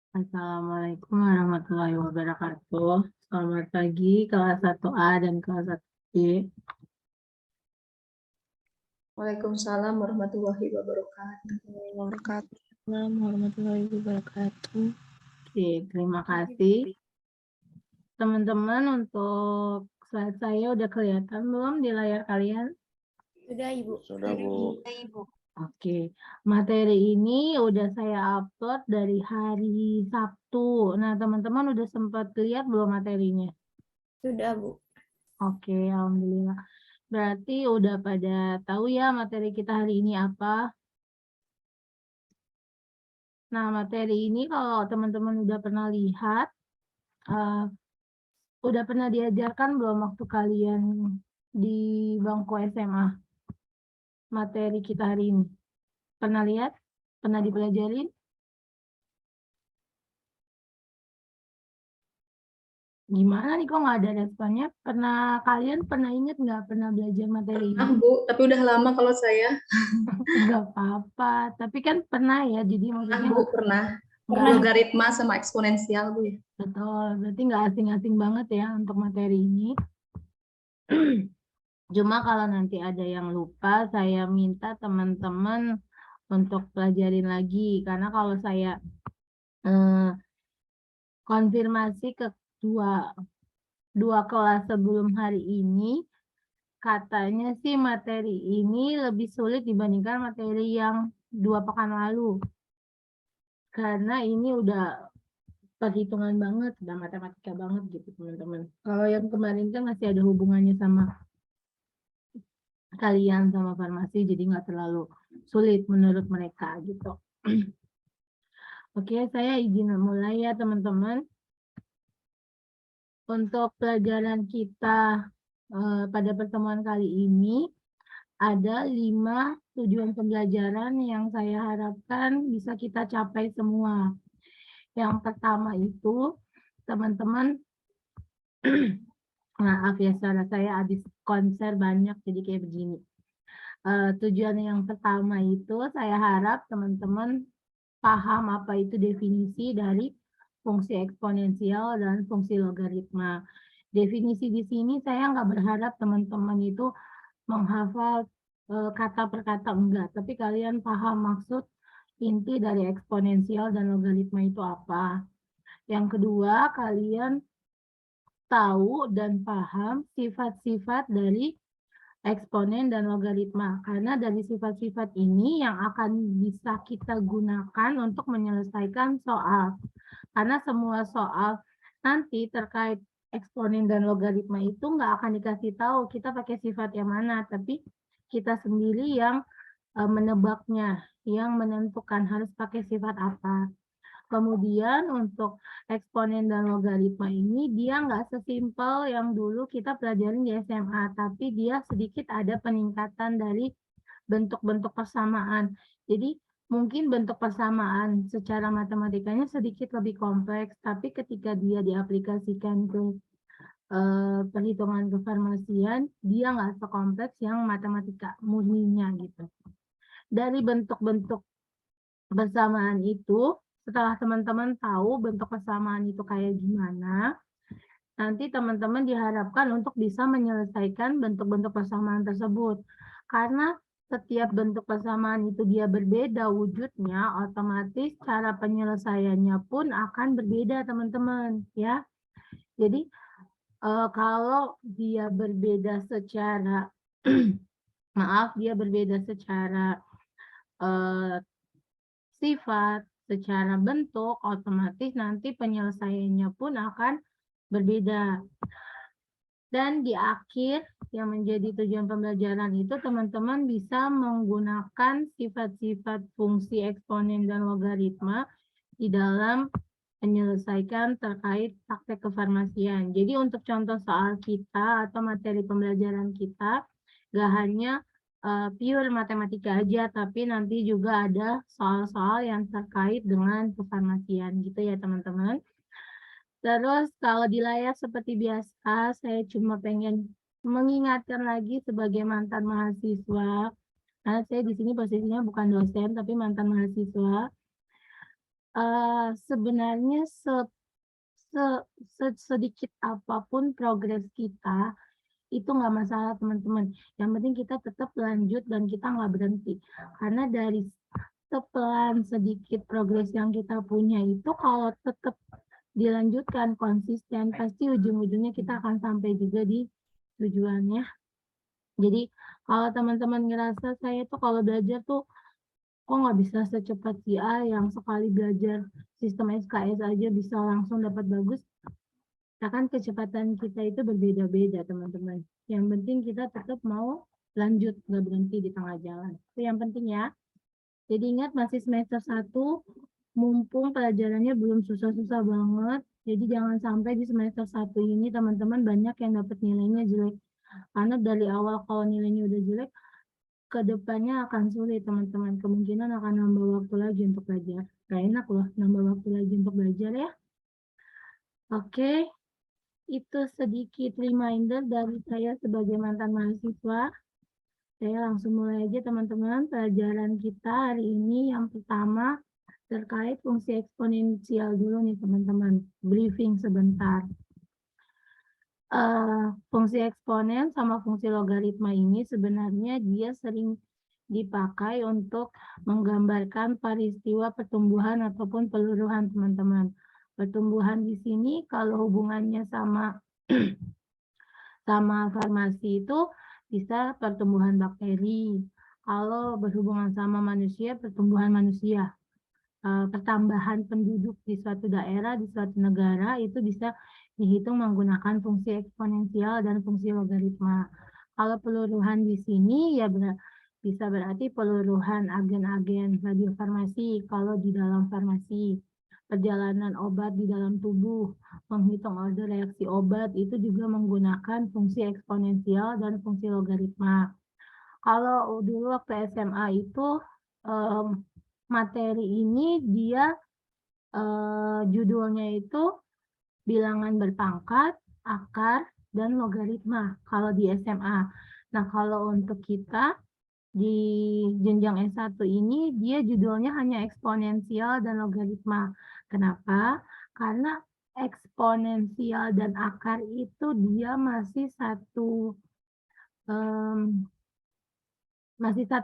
Assalamualaikum warahmatullahi wabarakatuh. Selamat pagi kelas 1A dan kelas 1B. Waalaikumsalam warahmatullahi wabarakatuh. Waalaikumsalam warahmatullahi wabarakatuh. Oke, terima kasih. Teman-teman, untuk slide saya udah kelihatan belum di layar kalian? Sudah, Ibu. Sudah, Bu. Oke, materi ini udah saya upload dari hari Sabtu. Nah, teman-teman udah sempat lihat belum materinya? Sudah, Bu. Oke, alhamdulillah. Berarti udah pada tahu ya materi kita hari ini apa? Nah, materi ini kalau teman-teman udah pernah lihat, udah pernah diajarkan belum waktu kalian di bangku SMA? Materi kita hari ini. Pernah lihat? Pernah dipelajarin? Gimana nih kok nggak ada responnya? Kalian pernah ingat nggak pernah belajar materi ini? Bu, tapi udah lama kalau saya. Nggak apa-apa, tapi kan pernah ya, jadi maksudnya Bu, pernah. Logaritma sama eksponensial, Bu. Betul, berarti nggak asing-asing banget ya untuk materi ini. Cuma kalau nanti ada yang lupa, saya minta teman-teman untuk pelajarin lagi. Karena kalau saya konfirmasi ke dua kelas sebelum hari ini, katanya sih materi ini lebih sulit dibandingkan materi yang 2 pekan lalu. Karena ini udah perhitungan banget, udah matematika banget gitu teman-teman. Kalau yang kemarin kan masih ada hubungannya sama kalian sama farmasi, jadi nggak terlalu sulit menurut mereka gitu. Oke, saya izin mulai ya teman-teman. Untuk pelajaran kita pada pertemuan kali ini, ada 5 tujuan pembelajaran yang saya harapkan bisa kita capai semua. Yang pertama itu, teman-teman, maaf ya suara saya habis konser banyak, jadi kayak begini. Tujuan yang pertama itu saya harap teman-teman paham apa itu definisi dari fungsi eksponensial dan fungsi logaritma. Definisi di sini saya nggak berharap teman-teman itu menghafal kata per kata, enggak, tapi kalian paham maksud inti dari eksponensial dan logaritma itu apa. Yang kedua, kalian tahu dan paham sifat-sifat dari eksponen dan logaritma, karena dari sifat-sifat ini yang akan bisa kita gunakan untuk menyelesaikan soal. Karena semua soal nanti terkait eksponen dan logaritma itu nggak akan dikasih tahu kita pakai sifat yang mana, tapi kita sendiri yang menebaknya, yang menentukan harus pakai sifat apa. Kemudian untuk eksponen dan logaritma ini dia nggak sesimpel yang dulu kita pelajarin di SMA, tapi dia sedikit ada peningkatan dari bentuk-bentuk persamaan. Jadi mungkin bentuk persamaan secara matematikanya sedikit lebih kompleks, tapi ketika dia diaplikasikan ke perhitungan kefarmasian, dia nggak sekompleks yang matematika murninya gitu. Dari bentuk-bentuk persamaan itu, setelah teman-teman tahu bentuk persamaan itu kayak gimana, nanti teman-teman diharapkan untuk bisa menyelesaikan bentuk-bentuk persamaan tersebut. Karena setiap bentuk persamaan itu dia berbeda wujudnya, otomatis cara penyelesaiannya pun akan berbeda teman-teman ya. Jadi kalau dia berbeda secara maaf, dia berbeda secara sifat, secara bentuk, otomatis nanti penyelesaiannya pun akan berbeda. Dan di akhir yang menjadi tujuan pembelajaran itu teman-teman bisa menggunakan sifat-sifat fungsi eksponen dan logaritma di dalam menyelesaikan terkait praktek kefarmasian. Jadi untuk contoh soal kita atau materi pembelajaran kita, gak hanya pure matematika aja, tapi nanti juga ada soal-soal yang terkait dengan kefarmasian gitu ya teman-teman. Terus kalau di layar seperti biasa, saya cuma pengen mengingatkan lagi sebagai mantan mahasiswa, karena saya di sini posisinya bukan dosen, tapi mantan mahasiswa. sebenarnya sedikit apapun progres kita, itu nggak masalah teman-teman. Yang penting kita tetap lanjut dan kita nggak berhenti. Karena dari sepelan sedikit progres yang kita punya itu, kalau tetap dilanjutkan konsisten, pasti ujung-ujungnya kita akan sampai juga di tujuannya. Jadi kalau teman-teman ngerasa saya tuh kalau belajar tuh kok nggak bisa secepat si A yang sekali belajar sistem SKS aja bisa langsung dapat bagus, ya kan kecepatan kita itu berbeda-beda teman-teman. Yang penting kita tetap mau lanjut, nggak berhenti di tengah jalan. Itu yang penting ya. Jadi ingat masih semester 1, mumpung pelajarannya belum susah-susah banget. Jadi jangan sampai di semester 1 ini teman-teman banyak yang dapat nilainya jelek. Karena dari awal kalau nilainya udah jelek, kedepannya akan sulit teman-teman. Kemungkinan akan nambah waktu lagi untuk belajar. Gak enak loh nambah waktu lagi untuk belajar ya. Oke. Itu sedikit reminder dari saya sebagai mantan mahasiswa. Saya langsung mulai aja teman-teman pelajaran kita hari ini. Yang pertama terkait fungsi eksponensial dulu nih teman-teman. Briefing sebentar. Fungsi eksponen sama fungsi logaritma ini sebenarnya dia sering dipakai untuk menggambarkan peristiwa pertumbuhan ataupun peluruhan teman-teman. Pertumbuhan di sini kalau hubungannya sama farmasi itu bisa pertumbuhan bakteri. Kalau berhubungan sama manusia, pertumbuhan manusia. Pertambahan penduduk di suatu daerah, di suatu negara itu bisa dihitung menggunakan fungsi eksponensial dan fungsi logaritma. Kalau peluruhan di sini ya bisa berarti peluruhan agen-agen radiofarmasi kalau di dalam farmasi. Perjalanan obat di dalam tubuh, menghitung order reaksi obat itu juga menggunakan fungsi eksponensial dan fungsi logaritma. Kalau dulu waktu SMA itu materi ini dia judulnya itu bilangan berpangkat, akar, dan logaritma kalau di SMA. Nah, kalau untuk kita di jenjang S1 ini dia judulnya hanya eksponensial dan logaritma. Kenapa? Karena eksponensial dan akar itu dia masih satu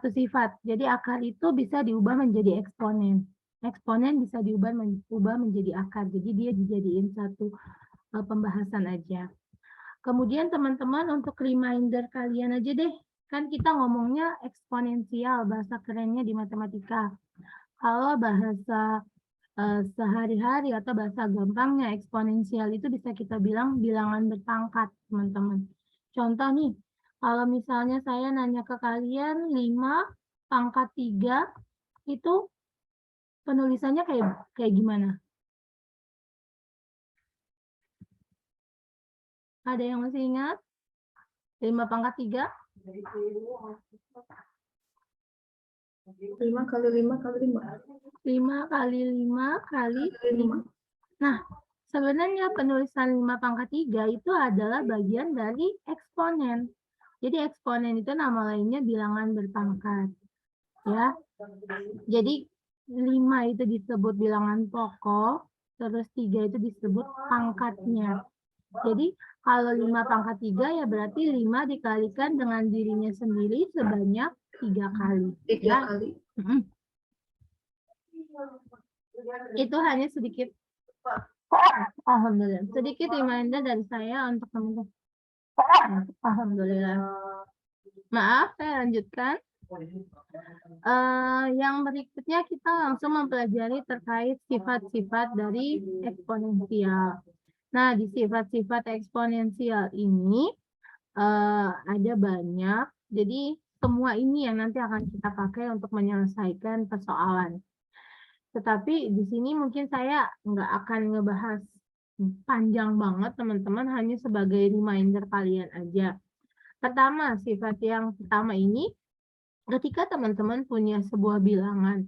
sifat. Jadi akar itu bisa diubah menjadi eksponen. Eksponen bisa diubah menjadi akar. Jadi dia dijadiin satu pembahasan aja. Kemudian teman-teman untuk reminder kalian aja deh. Kan kita ngomongnya eksponensial, bahasa kerennya di matematika. Kalau bahasa sehari-hari atau bahasa gampangnya eksponensial itu bisa kita bilang bilangan berpangkat, teman-teman. Contoh nih, kalau misalnya saya nanya ke kalian 5 pangkat 3 itu penulisannya kayak gimana? Ada yang masih ingat? 5 pangkat 3? 5 kali 5 kali 5. 5 kali 5 kali 5. Nah, sebenarnya penulisan 5 pangkat 3 itu adalah bagian dari eksponen. Jadi eksponen itu nama lainnya bilangan berpangkat. Ya. Jadi 5 itu disebut bilangan pokok, terus 3 itu disebut pangkatnya. Jadi kalau 5 pangkat 3 ya berarti 5 dikalikan dengan dirinya sendiri sebanyak 3 kali. 3 kali. Itu hanya sedikit, alhamdulillah, sedikit reminder dari saya untuk teman-teman. Alhamdulillah. Maaf, saya lanjutkan. Yang berikutnya kita langsung mempelajari terkait sifat-sifat dari eksponensial. Nah, di sifat-sifat eksponensial ini ada banyak. Jadi semua ini yang nanti akan kita pakai untuk menyelesaikan persoalan. Tetapi di sini mungkin saya nggak akan ngebahas panjang banget teman-teman, hanya sebagai reminder kalian aja. Pertama, sifat yang pertama ini, ketika teman-teman punya sebuah bilangan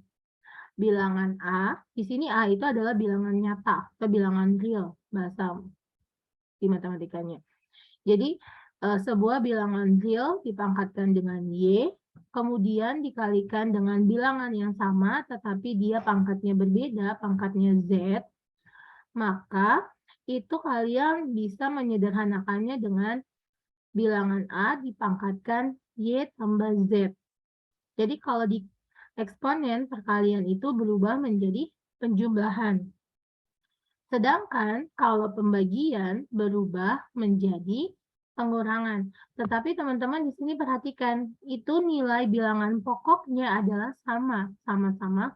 A, di sini A itu adalah bilangan nyata atau bilangan real bahasa di matematikanya. Jadi sebuah bilangan real dipangkatkan dengan Y, kemudian dikalikan dengan bilangan yang sama, tetapi dia pangkatnya berbeda, pangkatnya Z, maka itu kalian bisa menyederhanakannya dengan bilangan A dipangkatkan Y tambah Z. Jadi kalau di eksponen perkalian itu berubah menjadi penjumlahan. Sedangkan kalau pembagian berubah menjadi pengurangan. Tetapi teman-teman di sini perhatikan, itu nilai bilangan pokoknya adalah sama-sama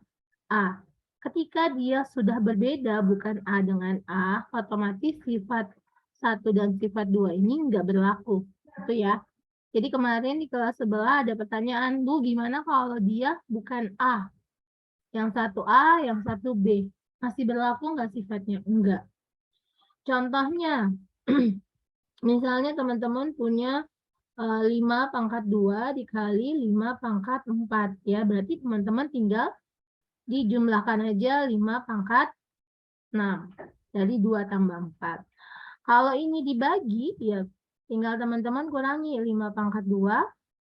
A. Ketika dia sudah berbeda, bukan A dengan A, otomatis sifat 1 dan sifat 2 ini nggak berlaku. Itu ya. Jadi kemarin di kelas sebelah ada pertanyaan, Bu, gimana kalau dia bukan A? Yang satu A, yang satu B. Masih berlaku nggak sifatnya? Enggak. Contohnya, misalnya teman-teman punya 5 pangkat 2 dikali 5 pangkat 4. Ya, berarti teman-teman tinggal dijumlahkan aja 5 pangkat 6. Jadi 2 tambah 4. Kalau ini dibagi, ya tinggal teman-teman kurangi 5 pangkat 2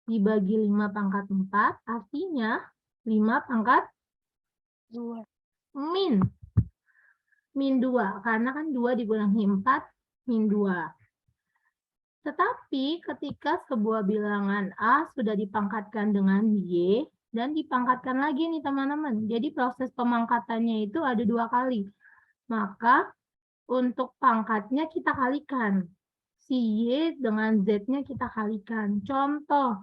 dibagi 5 pangkat 4, artinya 5 pangkat 2. min 2, karena kan 2 dikurangi 4, min 2. Tetapi ketika sebuah bilangan A sudah dipangkatkan dengan Y, dan dipangkatkan lagi nih teman-teman. Jadi proses pemangkatannya itu ada 2 kali. Maka untuk pangkatnya kita kalikan. Si Y dengan Z-nya kita kalikan. Contoh,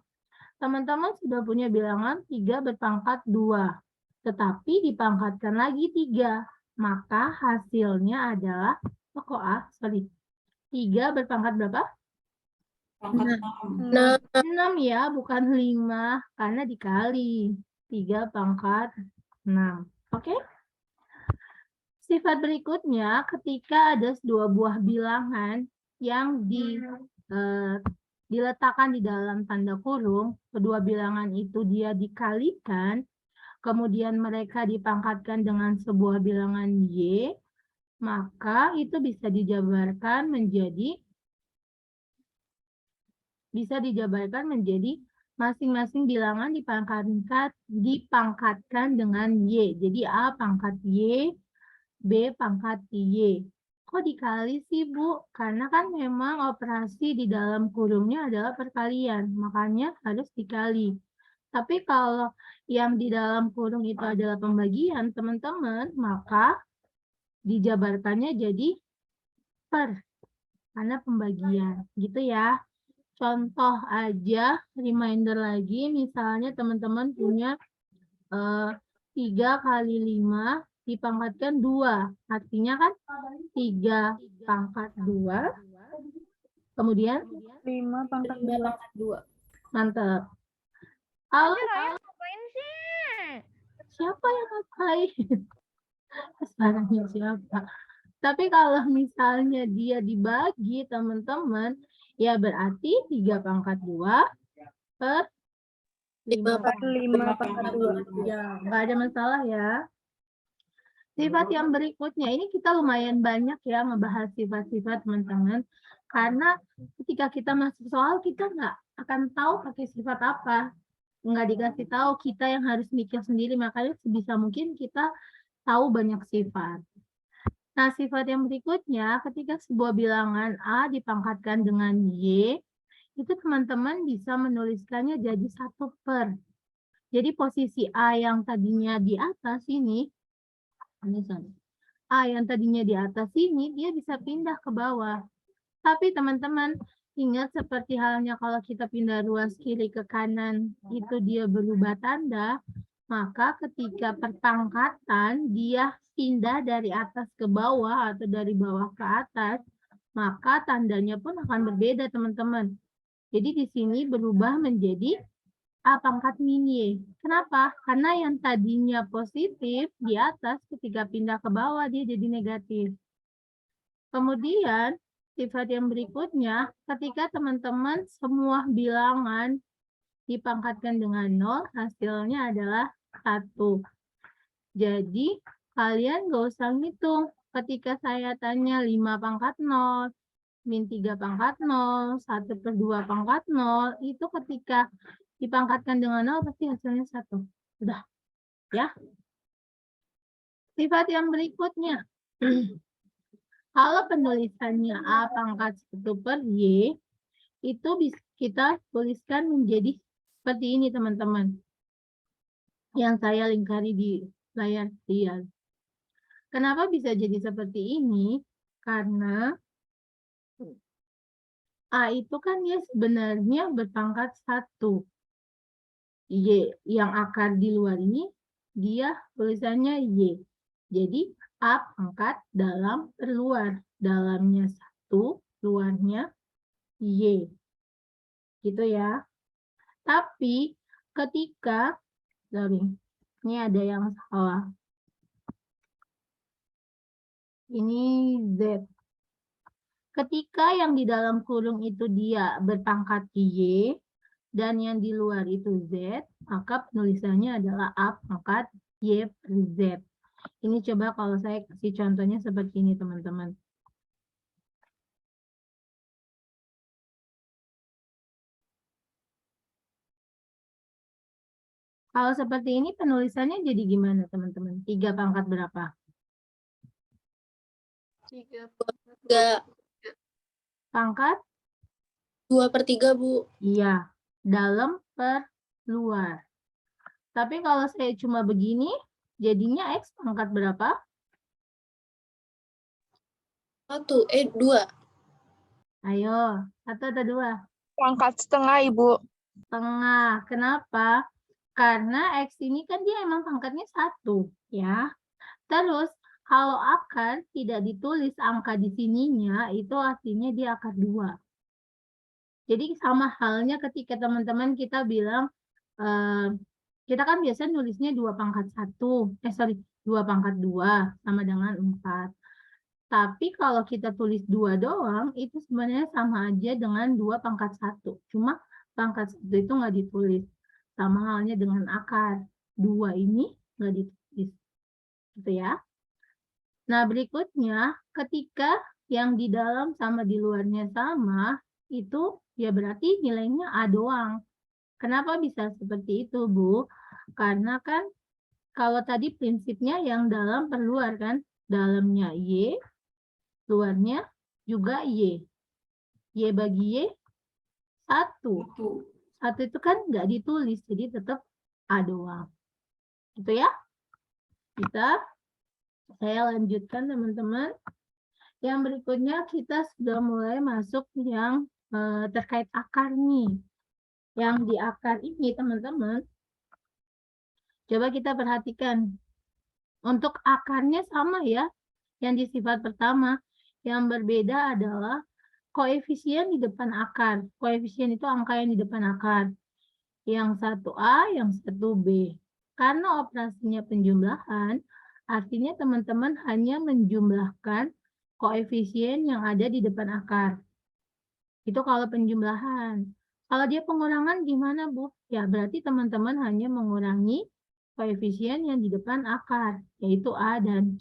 teman-teman sudah punya bilangan 3 berpangkat 2. Tetapi dipangkatkan lagi 3. Maka hasilnya adalah, 3 berpangkat berapa? Pangkat 6 ya, bukan 5, karena dikali 3 pangkat 6. Oke? Sifat berikutnya, ketika ada 2 buah bilangan yang diletakkan di dalam tanda kurung, kedua bilangan itu dia dikalikan, kemudian mereka dipangkatkan dengan sebuah bilangan Y, maka itu bisa dijabarkan menjadi masing-masing bilangan dipangkatkan dengan Y. Jadi A pangkat Y, B pangkat Y. Kok dikali sih, Bu? Karena kan memang operasi di dalam kurungnya adalah perkalian, makanya harus dikali. Tapi kalau yang di dalam kurung itu adalah pembagian, teman-teman, maka dijabarkannya jadi per, karena pembagian. Gitu ya. Contoh aja, reminder lagi, misalnya teman-teman punya 3 kali 5 dipangkatkan 2. Artinya kan 3 pangkat 2. Kemudian 5 pangkat 2. mantap. Kalau Ngapain sih? siapa yang ngapain? Suaranya siapa? Tapi kalau misalnya dia dibagi, teman-teman, ya berarti 3 pangkat 2 per 5 pangkat 2. Ya, nggak ada masalah ya. Sifat yang berikutnya, ini kita lumayan banyak ya ngebahas sifat-sifat teman-teman. Karena ketika kita masuk soal, kita nggak akan tahu pakai sifat apa. Nggak dikasih tahu, kita yang harus mikir sendiri. Makanya sebisa mungkin kita tahu banyak sifat. Nah, sifat yang berikutnya, ketika sebuah bilangan A dipangkatkan dengan Y, itu teman-teman bisa menuliskannya jadi 1 per. Jadi posisi A yang tadinya di atas ini, A yang tadinya di atas ini, dia bisa pindah ke bawah. Tapi teman-teman, ingat seperti halnya kalau kita pindah ruas kiri ke kanan, itu dia berubah tanda, maka ketika perpangkatan, dia pindah dari atas ke bawah atau dari bawah ke atas, maka tandanya pun akan berbeda, teman-teman. Jadi di sini berubah menjadi A pangkat min Y. Kenapa? Karena yang tadinya positif di atas ketika pindah ke bawah dia jadi negatif. Kemudian sifat yang berikutnya, ketika teman-teman semua bilangan dipangkatkan dengan 0, hasilnya adalah 1. Jadi kalian nggak usah ngitung. Ketika saya tanya 5 pangkat 0, min 3 pangkat 0, 1/2 pangkat 0, itu ketika dipangkatkan dengan 0 pasti hasilnya 1. Udah. Ya. Sifat yang berikutnya. Kalau penulisannya A pangkat 1 per Y, itu bisa kita tuliskan menjadi seperti ini, teman-teman. Yang saya lingkari di layar kalian. Kenapa bisa jadi seperti ini? Karena A itu kan dia sebenarnya berpangkat 1. Y yang akar di luar ini, dia tulisannya Y. Jadi A pangkat dalam per luar. Dalamnya 1, luarnya Y. Gitu ya. Tapi ketika, ini ada yang salah. Ini Z. Ketika yang di dalam kurung itu dia berpangkat Y, dan yang di luar itu Z, maka penulisannya adalah A pangkat Y per Z. Ini coba kalau saya kasih contohnya seperti ini, teman-teman. Kalau seperti ini penulisannya jadi gimana, teman-teman? 3 pangkat berapa? 3/3. Pangkat? 2/3, Bu. Iya, dalam per luar. Tapi kalau saya cuma begini, jadinya X pangkat berapa? 2. Ayo, 1 atau 2? Pangkat setengah, Ibu. Setengah. Kenapa? Karena X ini kan dia emang pangkatnya 1, ya. Terus, kalau akar tidak ditulis angka di sininya, itu artinya dia akar 2. Jadi sama halnya ketika teman-teman kita bilang, kita kan biasa nulisnya 2 pangkat 1, 2 pangkat 2 sama dengan 4. Tapi kalau kita tulis 2 doang, itu sebenarnya sama aja dengan 2 pangkat 1. Cuma pangkat 1 itu nggak ditulis. Sama halnya dengan akar. 2 ini nggak ditulis. Gitu ya. Nah, berikutnya, ketika yang di dalam sama di luarnya sama, itu ya berarti nilainya A doang. Kenapa bisa seperti itu, Bu? Karena kan kalau tadi prinsipnya yang dalam per luar kan, dalamnya Y, luarnya juga Y. Y bagi Y, 1. 1 itu kan nggak ditulis, jadi tetap A doang. Gitu ya. Saya lanjutkan, teman-teman. Yang berikutnya kita sudah mulai masuk yang terkait akar nih. Yang di akar ini, teman-teman, coba kita perhatikan. Untuk akarnya sama ya, yang di sifat pertama. Yang berbeda adalah koefisien di depan akar. Koefisien itu angka yang di depan akar. Yang 1A, yang 1B. Karena operasinya penjumlahan, artinya teman-teman hanya menjumlahkan koefisien yang ada di depan akar. Itu kalau penjumlahan. Kalau dia pengurangan gimana, Bu? Ya, berarti teman-teman hanya mengurangi koefisien yang di depan akar, yaitu A dan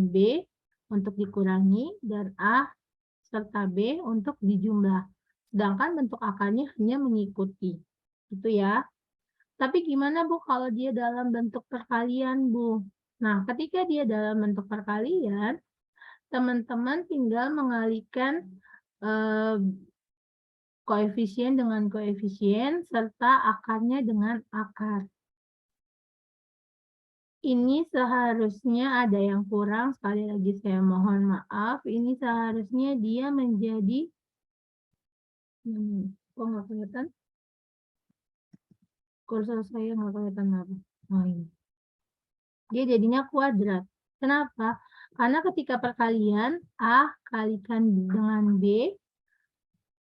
B untuk dikurangi dan A serta B untuk dijumlah. Sedangkan bentuk akarnya hanya mengikuti. Gitu ya. Tapi gimana, Bu, kalau dia dalam bentuk perkalian, Bu? Nah, ketika dia dalam bentuk perkalian, teman-teman tinggal mengalihkan koefisien dengan koefisien serta akarnya dengan akar. Ini seharusnya ada yang kurang, sekali lagi saya mohon maaf. Ini seharusnya dia menjadi, kok nggak kelihatan? Kursor saya nggak kelihatan apa? Oh, ini. Dia jadinya kuadrat. Kenapa? Karena ketika perkalian A kalikan dengan B,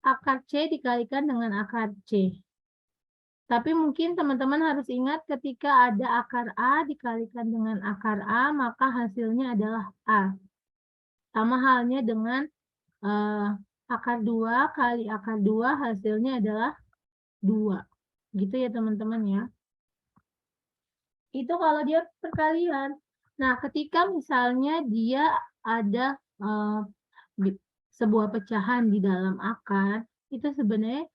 akar C dikalikan dengan akar C. Tapi mungkin teman-teman harus ingat ketika ada akar A dikalikan dengan akar A, maka hasilnya adalah A. Sama halnya dengan akar 2 kali akar 2 hasilnya adalah 2. Gitu ya teman-teman ya. Itu kalau dia perkalian. Nah, ketika misalnya dia ada sebuah pecahan di dalam akar, itu sebenarnya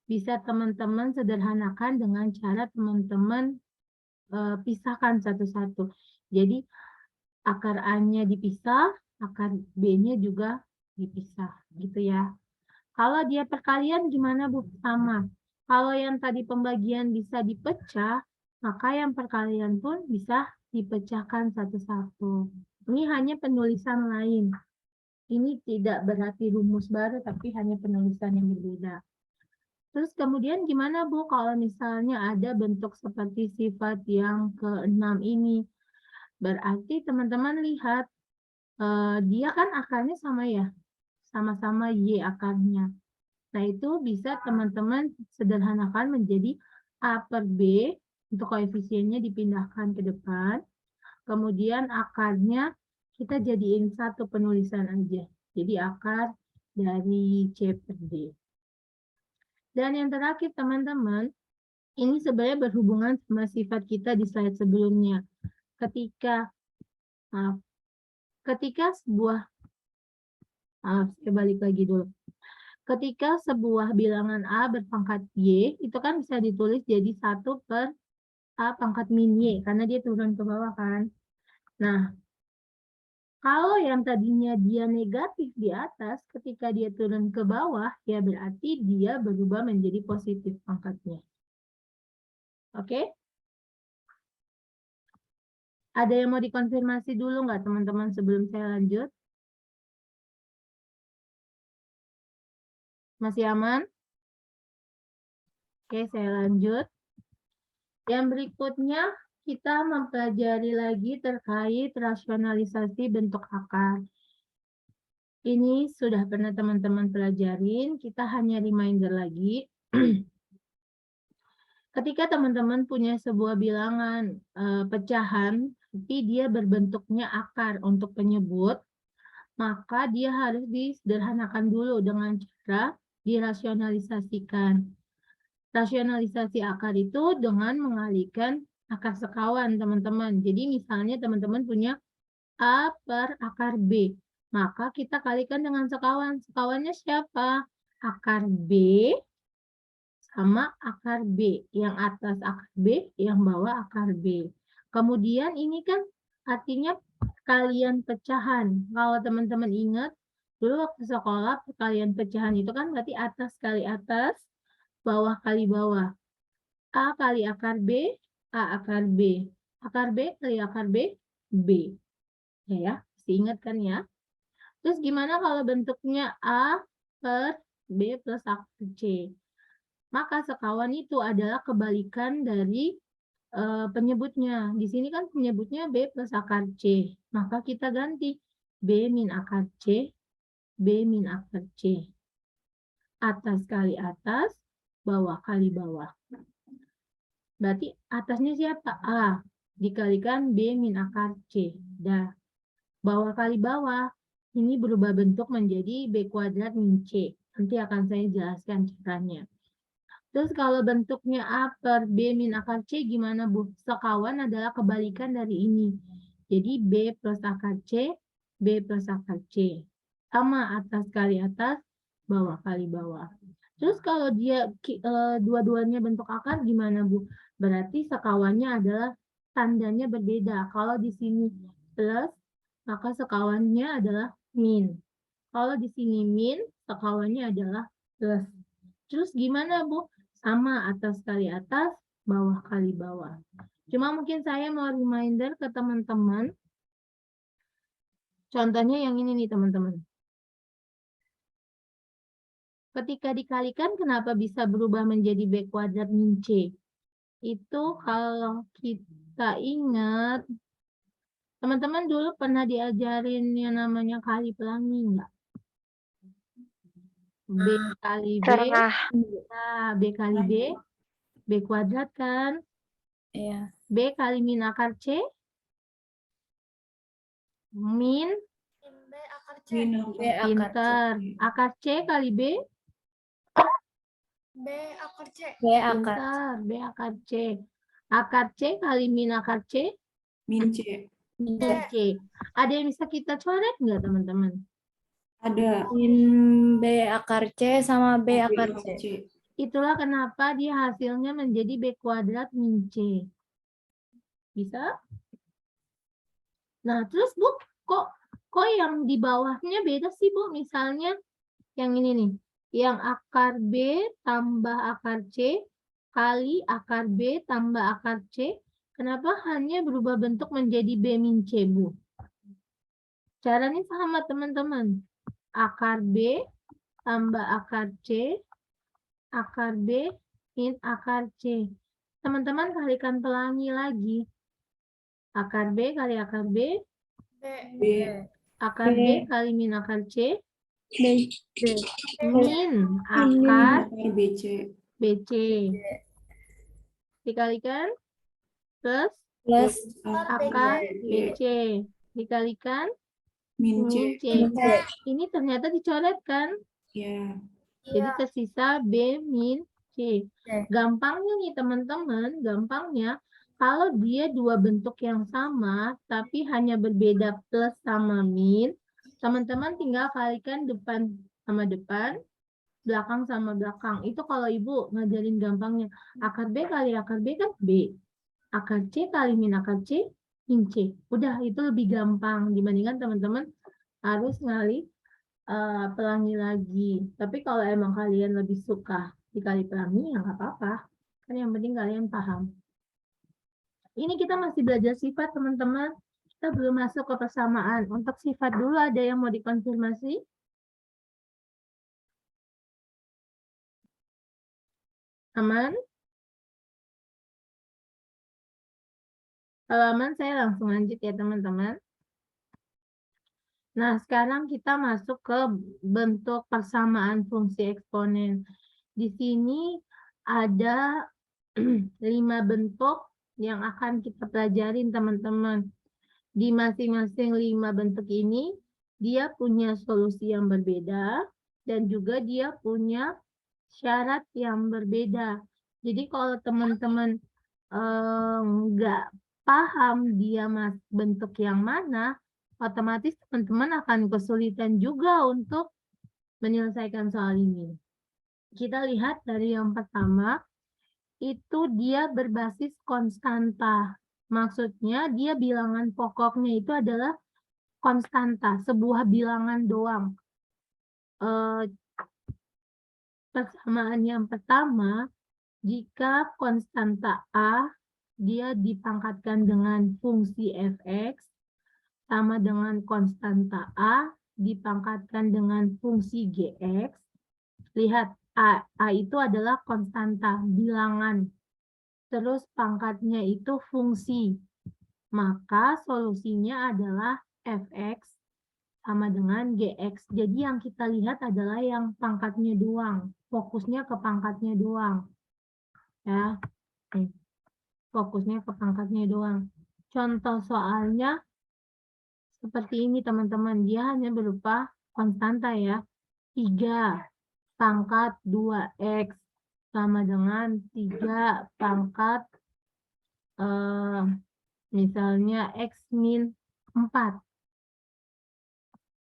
bisa teman-teman sederhanakan dengan cara teman-teman pisahkan satu-satu. Jadi akar A-nya dipisah, akar B-nya juga dipisah, gitu ya. Kalau dia perkalian gimana, Bu? Sama. Kalau yang tadi pembagian bisa dipecah, maka yang perkalian pun bisa dipecahkan satu-satu. Ini hanya penulisan lain. Ini tidak berarti rumus baru, tapi hanya penulisan yang berbeda. Terus kemudian gimana, Bu, kalau misalnya ada bentuk seperti sifat yang ke-6 ini? Berarti teman-teman lihat, dia kan akarnya sama ya, sama-sama Y akarnya. Nah, itu bisa teman-teman sederhanakan menjadi A per B, untuk koefisiennya dipindahkan ke depan. Kemudian akarnya kita jadiin satu penulisan aja. Jadi akar dari C per D. Dan yang terakhir teman-teman, ini sebenarnya berhubungan sama sifat kita di slide sebelumnya. Ketika sebuah, saya balik lagi dulu. Ketika sebuah bilangan A berpangkat Y, itu kan bisa ditulis jadi 1 per A pangkat min Y, karena dia turun ke bawah kan. Nah, kalau yang tadinya dia negatif di atas, ketika dia turun ke bawah, ya berarti dia berubah menjadi positif pangkatnya. Oke? Ada yang mau dikonfirmasi dulu nggak teman-teman sebelum saya lanjut? Masih aman? Oke, saya lanjut. Yang berikutnya, kita mempelajari lagi terkait rasionalisasi bentuk akar. Ini sudah pernah teman-teman pelajarin, kita hanya reminder lagi. Ketika teman-teman punya sebuah bilangan pecahan, tapi dia berbentuknya akar untuk penyebut, maka dia harus disederhanakan dulu dengan cara dirasionalisasikan. Rasionalisasi akar itu dengan mengalihkan akar sekawan, teman-teman. Jadi misalnya teman-teman punya A per akar B. Maka kita kalikan dengan sekawan. Sekawannya siapa? Akar B sama akar B. Yang atas akar B, yang bawah akar B. Kemudian ini kan artinya perkalian pecahan. Kalau teman-teman ingat, dulu waktu sekolah perkalian pecahan itu kan berarti atas kali atas, bawah kali bawah. A kali akar B, A akar B. Akar B kali akar B, B. Ya, masih ingat kan ya? Terus gimana kalau bentuknya A per B plus akar C? Maka sekawan itu adalah kebalikan dari penyebutnya. Di sini kan penyebutnya B plus akar C. Maka kita ganti B min akar C, B min akar C. Atas kali atas, bawah kali bawah. Berarti atasnya siapa? A. Dikalikan B min akar C. Dah. Bawah kali bawah. Ini berubah bentuk menjadi B kuadrat min C. Nanti akan saya jelaskan caranya. Terus kalau bentuknya A per B min akar C gimana, Bu? Sekawan adalah kebalikan dari ini. Jadi B plus akar C, B plus akar C. Sama atas kali atas, bawah kali bawah. Terus kalau dia dua-duanya bentuk akar gimana, Bu? Berarti sekawannya adalah tandanya berbeda. Kalau di sini plus, maka sekawannya adalah min. Kalau di sini min, sekawannya adalah plus. Terus gimana, Bu? Sama atas kali atas, bawah kali bawah. Cuma mungkin saya mau reminder ke teman-teman. Contohnya yang ini nih, teman-teman. Ketika dikalikan, kenapa bisa berubah menjadi B kuadrat min C? Itu kalau kita ingat, teman-teman dulu pernah diajarin yang namanya kali pelangi nggak? B kali B, Pernah. nah, B kali B, B kuadrat kan? Iya. B kali min akar C, min, B akar C. pinter. Akar C kali B, B akar C. pinter. B akar C. Akar C kali min akar C, Min C. min C. Ada yang bisa kita coret nggak, teman-teman? Ada. Min B akar C sama B akar C. Itulah kenapa dia hasilnya menjadi B kuadrat min C. Bisa? Nah, terus Bu, kok yang di bawahnya beda sih Bu? Misalnya yang ini nih, yang akar B tambah akar C kali akar B tambah akar C. Kenapa hanya berubah bentuk menjadi B min C, Bu? Caranya sama, teman-teman. Akar B tambah akar C, akar B min akar C. Teman-teman kalikan pelangi lagi. Akar B kali akar B, B. akar B B. kali min akar C, B. min akar BC. BC. Dikalikan plus Plus akar BC. Dikalikan Min min C. C. Ini ternyata dicoret kan? Ya. Jadi Iya. tersisa B min C. Gampangnya nih teman-teman, gampangnya kalau dia dua bentuk yang sama tapi hanya berbeda plus sama min, teman-teman tinggal kalikan depan sama depan, belakang sama belakang. Itu kalau Ibu ngajarin gampangnya. Akar B kali akar B kan B. Akar C kali min akar C, min C. Udah, itu lebih gampang dibandingkan teman-teman harus ngali pelangi lagi. Tapi kalau emang kalian lebih suka dikali pelangi, ya nggak apa-apa. Kan yang penting kalian paham. Ini kita masih belajar sifat, teman-teman. Kita belum masuk ke persamaan. Untuk sifat dulu ada yang mau dikonfirmasi? Aman? Kalau aman, saya langsung lanjut ya, teman-teman. Nah, sekarang kita masuk ke bentuk persamaan fungsi eksponen. Di sini ada 5 bentuk yang akan kita pelajarin, teman-teman. Di masing-masing 5 bentuk ini, dia punya solusi yang berbeda, dan juga dia punya syarat yang berbeda. Jadi kalau teman-teman nggak paham dia bentuk yang mana, otomatis teman-teman akan kesulitan juga untuk menyelesaikan soal ini. Kita lihat dari yang pertama, itu dia berbasis konstanta. Maksudnya dia bilangan pokoknya itu adalah konstanta, sebuah bilangan doang. Persamaan yang pertama, jika konstanta A dia dipangkatkan dengan fungsi fx, sama dengan konstanta A dipangkatkan dengan fungsi gx. Lihat, A itu adalah konstanta, bilangan. Terus pangkatnya itu fungsi. Maka solusinya adalah fx sama dengan gx. Jadi yang kita lihat adalah yang pangkatnya doang. Fokusnya ke pangkatnya doang. Ya. Fokusnya ke pangkatnya doang. Contoh soalnya seperti ini, teman-teman. Dia hanya berupa konstanta ya. 3 pangkat 2x sama dengan 3 pangkat misalnya x min 4.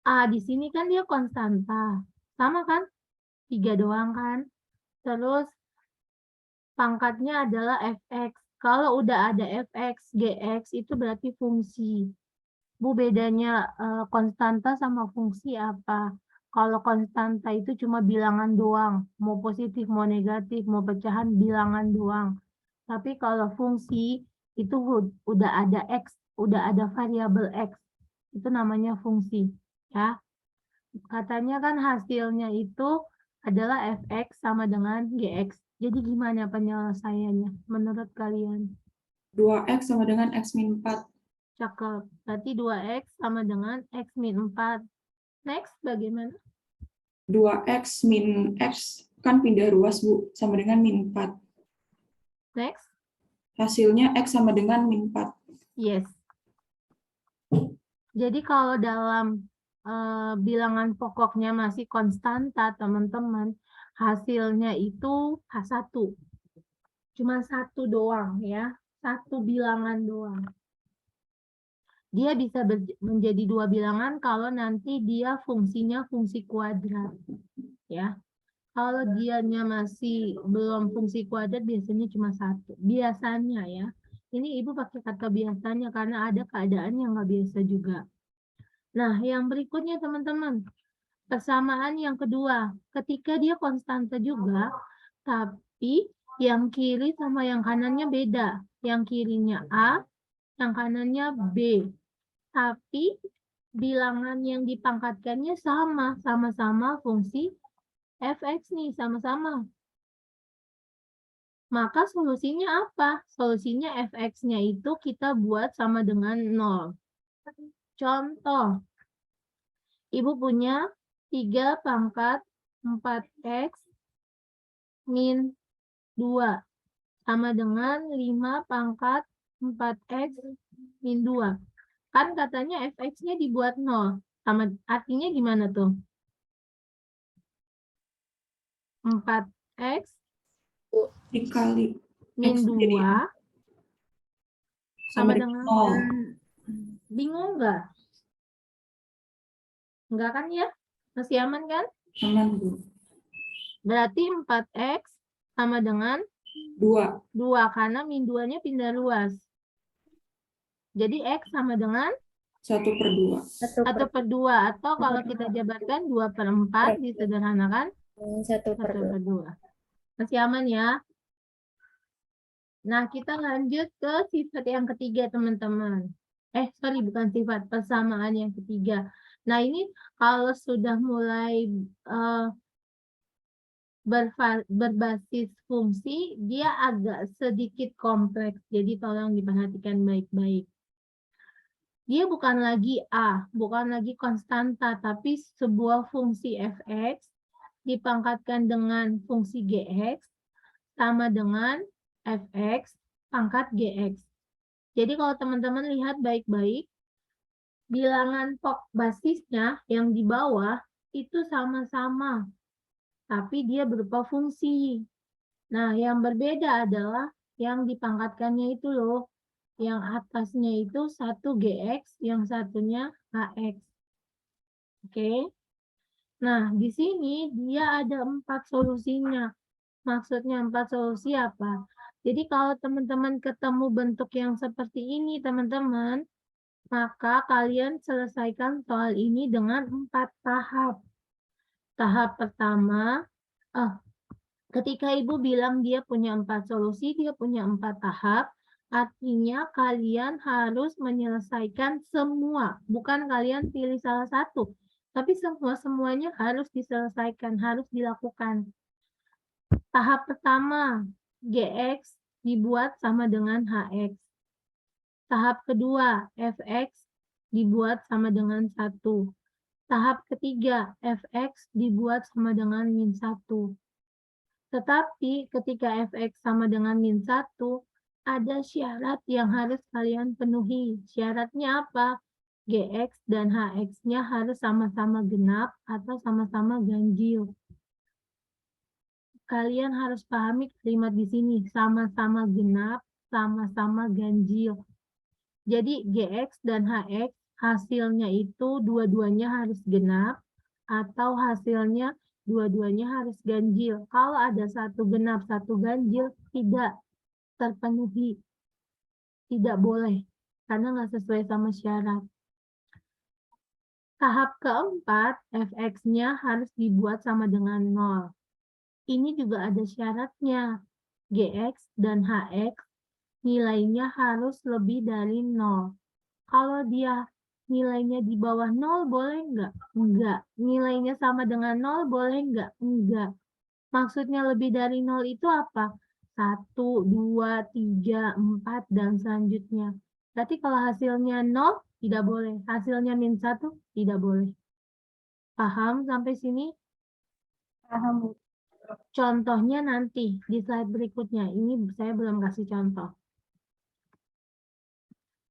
A di sini kan dia konstanta. Sama kan? 3 doang kan? Terus pangkatnya adalah fx. Kalau udah ada fx, gx itu berarti fungsi. Bu, bedanya konstanta sama fungsi apa? Kalau konstanta itu cuma bilangan doang. Mau positif, mau negatif, mau pecahan, bilangan doang. Tapi kalau fungsi itu udah ada x, udah ada variabel x. Itu namanya fungsi. Ya. Katanya kan hasilnya itu adalah fx sama dengan gx. Jadi gimana penyelesaiannya menurut kalian? 2x sama dengan x min 4. Cakep. Berarti 2x sama dengan x min 4. Next, bagaimana? 2x min x kan pindah ruas, Bu, sama dengan min 4. Next. Hasilnya x sama dengan min 4. Yes. Jadi kalau dalam bilangan pokoknya masih konstanta, teman-teman, hasilnya itu H1. Cuma satu doang ya. Satu bilangan doang. Dia bisa menjadi 2 bilangan kalau nanti dia fungsinya fungsi kuadrat. Ya. Kalau dianya masih belum fungsi kuadrat, biasanya cuma 1. Biasanya ya. Ini Ibu pakai kata biasanya karena ada keadaan yang nggak biasa juga. Nah, yang berikutnya teman-teman. Persamaan yang kedua. Ketika dia konstanta juga, tapi yang kiri sama yang kanannya beda. Yang kirinya A, yang kanannya B. Tapi bilangan yang dipangkatkannya sama. Sama-sama fungsi fx nih, sama-sama. Maka solusinya apa? Solusinya fx-nya itu kita buat sama dengan 0. Contoh, Ibu punya 3 pangkat 4x min 2 sama dengan 5 pangkat 4x min 2. Kan katanya fx-nya dibuat 0. Sama, artinya gimana tuh? 4x Dikali min X 2 jadi sama sama dengan dengan 0. bingung nggak? Enggak kan ya? Masih aman kan? Aman, Bu. Berarti 4x sama dengan 2. 2 karena min 2-nya pindah ruas. Jadi x sama dengan 1/2. 1/2 atau kalau kita jabarkan 2/4 disederhanakan 1/2. Masih aman ya? Nah, kita lanjut ke sifat yang ketiga, teman-teman. Sorry, bukan sifat, persamaan yang ketiga. Nah, ini kalau sudah mulai berbasis fungsi, dia agak sedikit kompleks. Jadi, tolong diperhatikan baik-baik. Dia bukan lagi A, bukan lagi konstanta, tapi sebuah fungsi fx dipangkatkan dengan fungsi gx sama dengan fx pangkat gx. Jadi kalau teman-teman lihat baik-baik, bilangan basisnya yang di bawah itu sama-sama, tapi dia berupa fungsi. Nah, yang berbeda adalah yang dipangkatkannya itu loh. Yang atasnya itu 1 gx, yang satunya hx. Oke. Nah, di sini dia ada 4 solusinya. Maksudnya 4 solusi apa? Jadi kalau teman-teman ketemu bentuk yang seperti ini, teman-teman, maka kalian selesaikan soal ini dengan 4 tahap. Tahap pertama, ketika Ibu bilang dia punya 4 solusi, dia punya 4 tahap, artinya kalian harus menyelesaikan semua. Bukan kalian pilih salah satu, tapi semuanya harus diselesaikan, harus dilakukan. Tahap pertama, gx dibuat sama dengan hx. Tahap kedua, fx dibuat sama dengan 1. Tahap ketiga, fx dibuat sama dengan min 1. Tetapi ketika fx sama dengan min 1, ada syarat yang harus kalian penuhi. Syaratnya apa? Gx dan hx-nya harus sama-sama genap atau sama-sama ganjil. Kalian harus pahami kalimat di sini, sama-sama genap, sama-sama ganjil. Jadi gx dan hx hasilnya itu dua-duanya harus genap atau hasilnya dua-duanya harus ganjil. Kalau ada satu genap, satu ganjil, tidak terpenuhi. Tidak boleh, karena nggak sesuai sama syarat. Tahap keempat, fx-nya harus dibuat sama dengan 0. Ini juga ada syaratnya. Gx dan hx nilainya harus lebih dari 0. Kalau dia nilainya di bawah 0 boleh nggak? Enggak. Nilainya sama dengan 0 boleh nggak? Enggak. Maksudnya lebih dari 0 itu apa? 1, 2, 3, 4, dan selanjutnya. Berarti kalau hasilnya 0, tidak boleh. Hasilnya min 1, tidak boleh. Paham sampai sini? Paham. Contohnya nanti di slide berikutnya. Ini saya belum kasih contoh.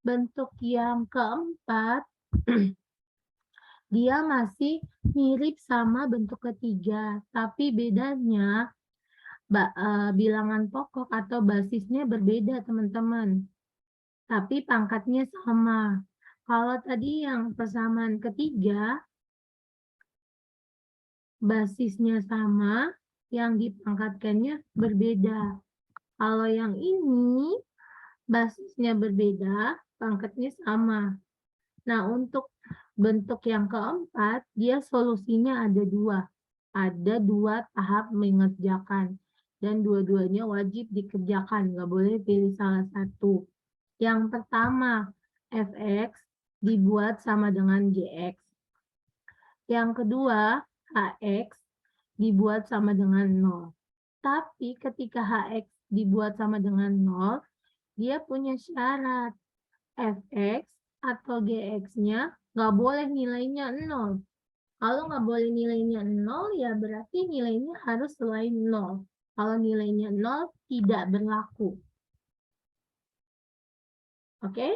Bentuk yang keempat, dia masih mirip sama bentuk ketiga, tapi bedanya bilangan pokok atau basisnya berbeda, teman-teman. Tapi pangkatnya sama. Kalau tadi yang persamaan ketiga, basisnya sama, yang dipangkatkannya berbeda. Kalau yang ini basisnya berbeda, pangkatnya sama. Nah, untuk bentuk yang keempat, dia solusinya ada dua. Ada dua tahap mengerjakan. Dan dua-duanya wajib dikerjakan, nggak boleh pilih salah satu. Yang pertama, fx dibuat sama dengan gx. Yang kedua, hx dibuat sama dengan 0. Tapi ketika hx dibuat sama dengan 0, dia punya syarat. Fx atau gx-nya nggak boleh nilainya 0. Kalau nggak boleh nilainya 0, ya berarti nilainya harus selain 0. Kalau nilainya 0, tidak berlaku. Oke?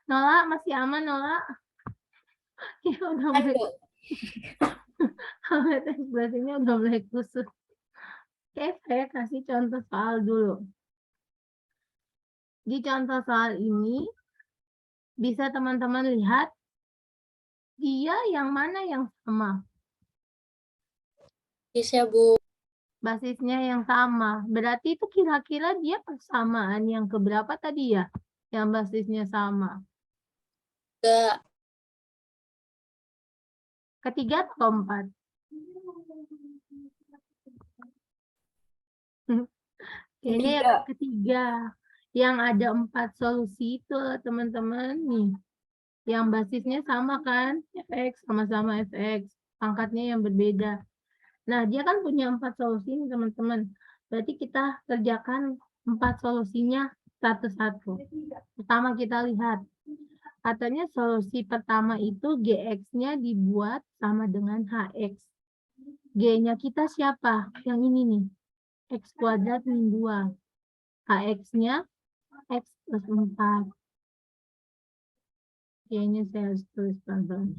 Nola, masih aman, Nola? Ya, udah mulai. Ekspresinya udah mulai kusut. Oke, saya kasih contoh soal dulu. Di contoh soal ini, bisa teman-teman lihat, dia yang mana yang sama? Bisa, Bu. Basisnya yang sama. Berarti itu kira-kira dia persamaan yang keberapa tadi ya? Yang basisnya sama. Enggak. Ketiga atau keempat? Kayaknya yang ketiga. Yang ada 4 solusi itu teman-teman nih. Yang basisnya sama kan? Fx sama-sama fx. Pangkatnya yang berbeda. Nah, dia kan punya 4 solusi nih teman-teman. Berarti kita kerjakan 4 solusinya satu-satu. Pertama kita lihat. Katanya solusi pertama itu gx-nya dibuat sama dengan hx. G-nya kita siapa? Yang ini nih. X kuadrat min 2. Hx-nya X plus 4. G-nya saya harus tulis pelan-pelan.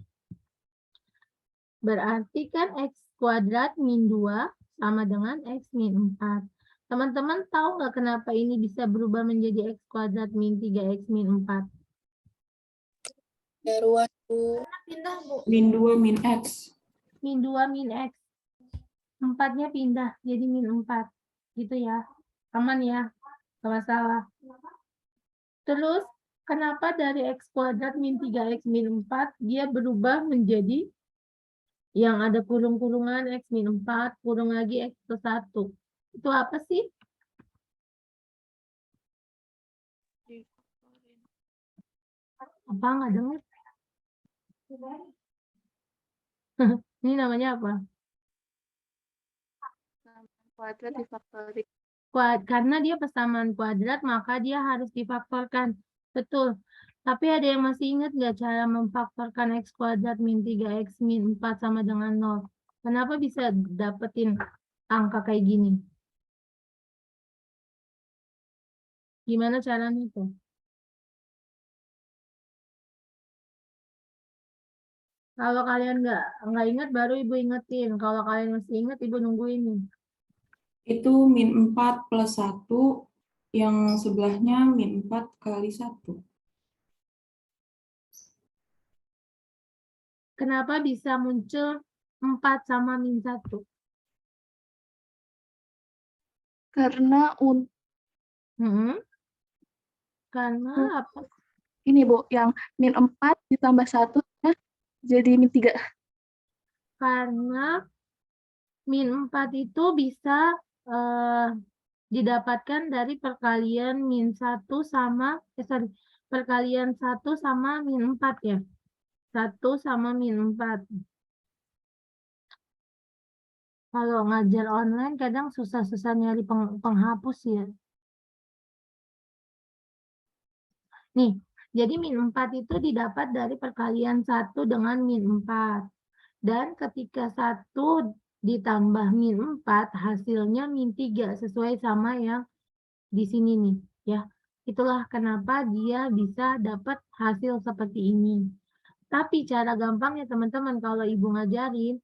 Berarti kan X kuadrat min 2 sama dengan X min 4. Teman-teman tahu nggak kenapa ini bisa berubah menjadi X kuadrat min 3X min 4? Ya, ruas, Bu. Pindah, Bu. Min 2 min X. Min 2 min X. 4-nya pindah jadi min 4. Gitu ya. Aman ya? Nggak masalah. Terus, kenapa dari X kuadrat min 3X min 4 dia berubah menjadi yang ada kurung-kurungan X min 4, kurung lagi X plus 1. Itu apa sih? Apa nggak dengar? Ini namanya apa? Kuadrat difaktorik. Karena dia persamaan kuadrat, maka dia harus difaktorkan. Betul. Tapi ada yang masih ingat nggak cara memfaktorkan X kuadrat min 3X min 4 sama dengan 0? Kenapa bisa dapetin angka kayak gini? Gimana caranya itu? Kalau kalian nggak ingat, baru ibu ingetin. Kalau kalian masih ingat, ibu nungguin nih. Itu min 4 plus 1, yang sebelahnya min 4 kali 1. Kenapa bisa muncul 4 sama min 1? Karena Karena apa? ini, Bu, yang min 4 ditambah 1 jadi min 3. Karena min 4 itu bisa didapatkan dari perkalian min 1 sama, perkalian 1 sama min 4 ya. 1 sama min 4. Kalau ngajar online kadang susah-susah nyari penghapus ya. Nih, jadi min 4 itu didapat dari perkalian 1 dengan min 4. Dan ketika 1 ditambah min 4, hasilnya min 3, sesuai sama yang di sini nih. Ya, itulah kenapa dia bisa dapat hasil seperti ini. Tapi cara gampangnya teman-teman, kalau ibu ngajarin,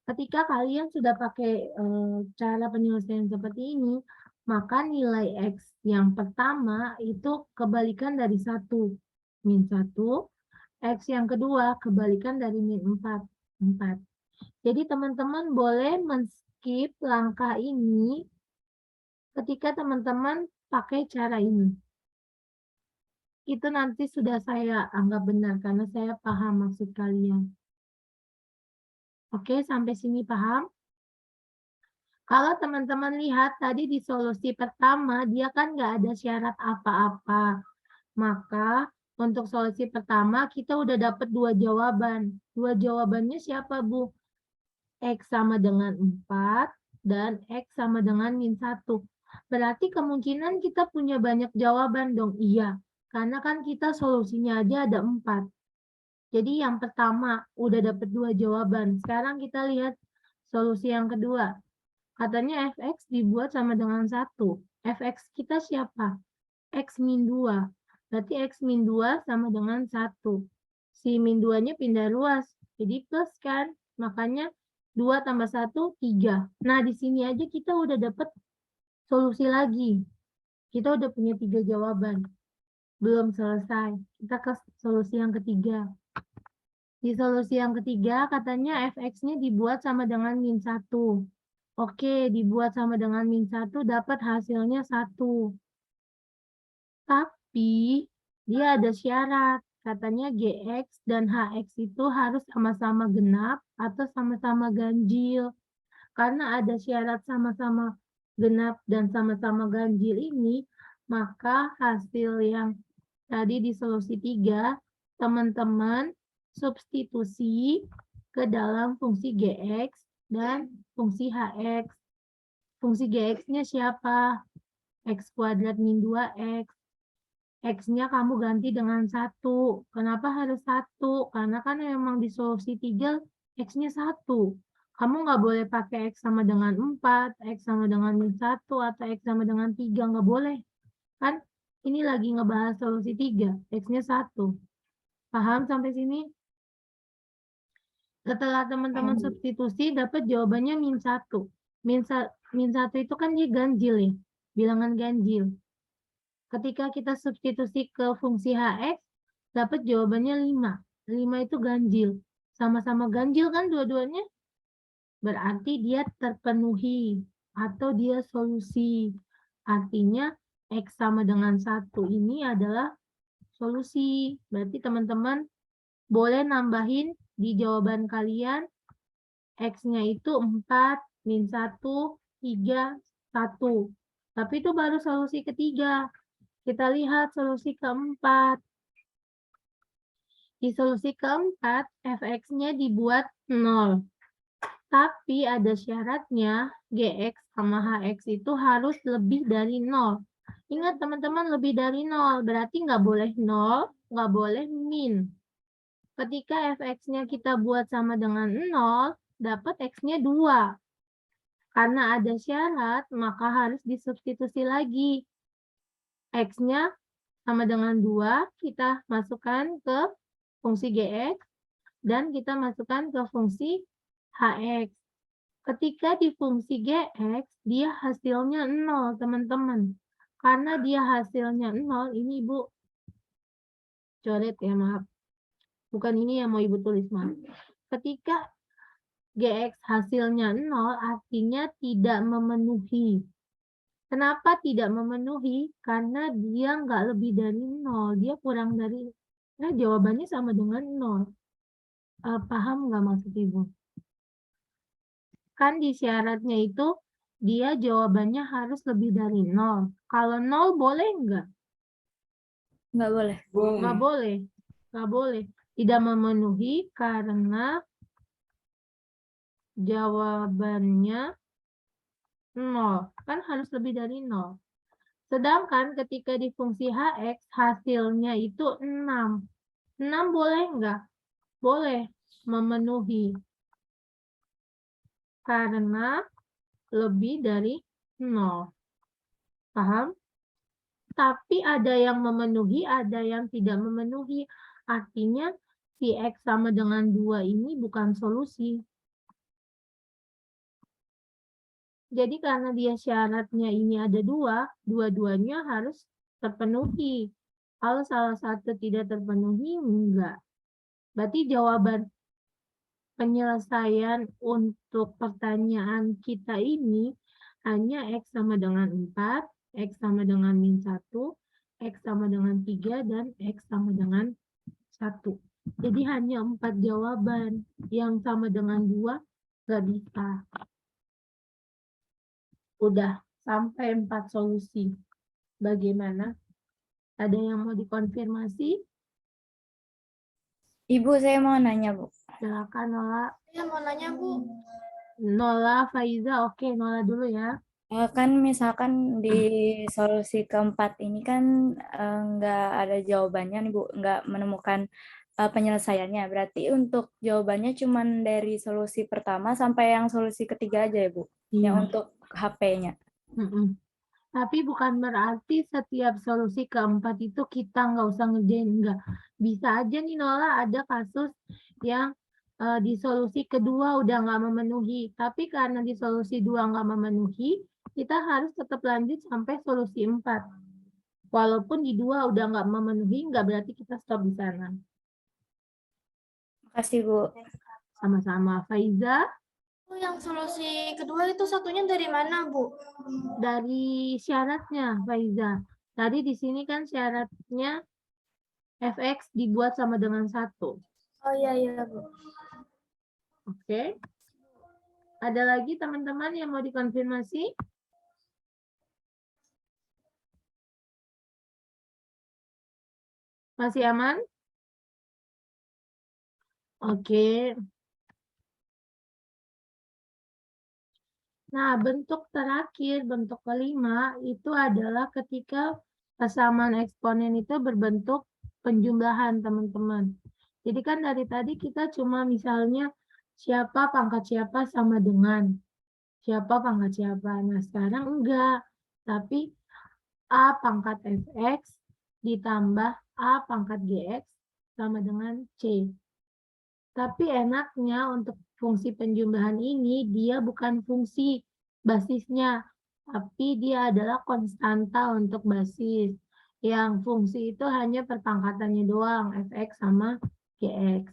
ketika kalian sudah pakai cara penyelesaian seperti ini, maka nilai X yang pertama itu kebalikan dari 1. Min 1. X yang kedua kebalikan dari min 4. 4. Jadi teman-teman boleh men-skip langkah ini ketika teman-teman pakai cara ini. Itu nanti sudah saya anggap benar karena saya paham maksud kalian. Oke, sampai sini paham? Kalau teman-teman lihat tadi di solusi pertama, dia kan nggak ada syarat apa-apa. Maka untuk solusi pertama kita udah dapat 2 jawaban. 2 jawabannya siapa, Bu? X sama dengan 4 dan X sama dengan min 1. Berarti kemungkinan kita punya banyak jawaban dong. Iya, karena kan kita solusinya aja ada 4. Jadi yang pertama udah dapat 2 jawaban. Sekarang kita lihat solusi yang kedua. Katanya fx dibuat sama dengan 1. Fx kita siapa? X min 2. Berarti X min 2 sama dengan 1. Si min 2-nya pindah ruas. Jadi plus kan? Makanya 2 tambah 1, 3. Nah, di sini aja kita udah dapat solusi lagi. Kita udah punya 3 jawaban. Belum selesai. Kita ke solusi yang ketiga. Di solusi yang ketiga katanya fx-nya dibuat sama dengan min 1. Oke, dibuat sama dengan min 1 dapat hasilnya 1. Tapi dia ada syarat. Katanya gx dan hx itu harus sama-sama genap atau sama-sama ganjil. Karena ada syarat sama-sama genap dan sama-sama ganjil ini, maka hasil yang tadi di solusi 3, teman-teman substitusi ke dalam fungsi gx dan fungsi hx. Fungsi gx-nya siapa? X kuadrat min 2x. X-nya kamu ganti dengan 1. Kenapa harus 1? Karena kan memang di solusi 3, X-nya 1. Kamu nggak boleh pakai X sama dengan 4, X sama dengan min 1, atau X sama dengan 3. Nggak boleh. Kan ini lagi ngebahas solusi 3, X-nya 1. Paham sampai sini? Setelah teman-teman substitusi, dapat jawabannya min 1. Min 1 itu kan dia ganjil ya, bilangan ganjil. Ketika kita substitusi ke fungsi hx, dapat jawabannya 5. 5 itu ganjil. Sama-sama ganjil kan dua-duanya? Berarti dia terpenuhi atau dia solusi. Artinya X sama dengan 1 ini adalah solusi. Berarti teman-teman boleh nambahin di jawaban kalian X-nya itu 4, min 1, 3, 1. Tapi itu baru solusi ketiga. Kita lihat solusi keempat. Di solusi keempat, fx-nya dibuat 0. Tapi ada syaratnya, gx sama hx itu harus lebih dari 0. Ingat teman-teman, lebih dari 0. Berarti nggak boleh 0, nggak boleh min. Ketika fx-nya kita buat sama dengan 0, dapat x-nya 2. Karena ada syarat, maka harus disubstitusi lagi. X-nya sama dengan 2, kita masukkan ke fungsi gx, dan kita masukkan ke fungsi hx. Ketika di fungsi gx, dia hasilnya 0, teman-teman. Karena dia hasilnya 0, ini Ibu coret ya, maaf. Bukan ini yang mau Ibu tulis, maaf. Ketika gx hasilnya 0, artinya tidak memenuhi. Kenapa tidak memenuhi? Karena dia nggak lebih dari 0. Dia kurang dari, jawabannya sama dengan 0. Paham nggak maksud Ibu? Kan di syaratnya itu, dia jawabannya harus lebih dari 0. Kalau 0 boleh nggak? Nggak boleh. Nggak boleh. Nggak boleh. Tidak memenuhi karena jawabannya 0. Kan harus lebih dari 0. Sedangkan ketika di fungsi hx, hasilnya itu 6. 6 boleh nggak? Boleh memenuhi. Karena lebih dari 0. Paham? Tapi ada yang memenuhi, ada yang tidak memenuhi. Artinya si X sama dengan 2 ini bukan solusi. Jadi karena dia syaratnya ini ada 2, dua-duanya harus terpenuhi. Kalau salah satu tidak terpenuhi, enggak. Berarti jawaban penyelesaian untuk pertanyaan kita ini hanya X sama dengan 4, X sama dengan min 1, X sama dengan 3, dan X sama dengan 1. Jadi hanya 4 jawaban. Yang sama dengan 2 nggak bisa. Udah sampai 4 solusi. Bagaimana? Ada yang mau dikonfirmasi? Ibu, saya mau nanya, Bu. Silakan Nola. Saya mau nanya, Bu. Nola, Faiza, oke Nola dulu ya. Kan misalkan di solusi keempat ini kan nggak ada jawabannya nih, Bu. Nggak menemukan penyelesaiannya. Berarti untuk jawabannya cuma dari solusi pertama sampai yang solusi ketiga aja ya, Bu? Yang Iya. untuk HP-nya. Tapi bukan berarti setiap solusi keempat itu kita nggak usah ngerjain, enggak. Bisa aja nih Nola ada kasus yang di solusi kedua udah nggak memenuhi. Tapi karena di solusi 2 nggak memenuhi, kita harus tetap lanjut sampai solusi 4. Walaupun di 2 udah nggak memenuhi, nggak berarti kita stop di sana. Makasih, Bu. Sama-sama. Faiza, Yang solusi kedua itu satunya dari mana, Bu? dari syaratnya Faiza. Tadi di sini kan syaratnya fx dibuat sama dengan 1. Oh iya, Bu. Oke. Ada lagi teman-teman yang mau dikonfirmasi? Masih aman? Oke. Nah, bentuk terakhir, bentuk kelima, itu adalah ketika kesamaan eksponen itu berbentuk penjumlahan, teman-teman. Jadi kan dari tadi kita cuma misalnya siapa pangkat siapa sama dengan siapa pangkat siapa. Nah, sekarang enggak. Tapi A pangkat fx ditambah A pangkat gx sama dengan C. Tapi enaknya untuk fungsi penjumlahan ini, dia bukan fungsi basisnya, tapi dia adalah konstanta untuk basis. Yang fungsi itu hanya perpangkatannya doang, fx sama gx.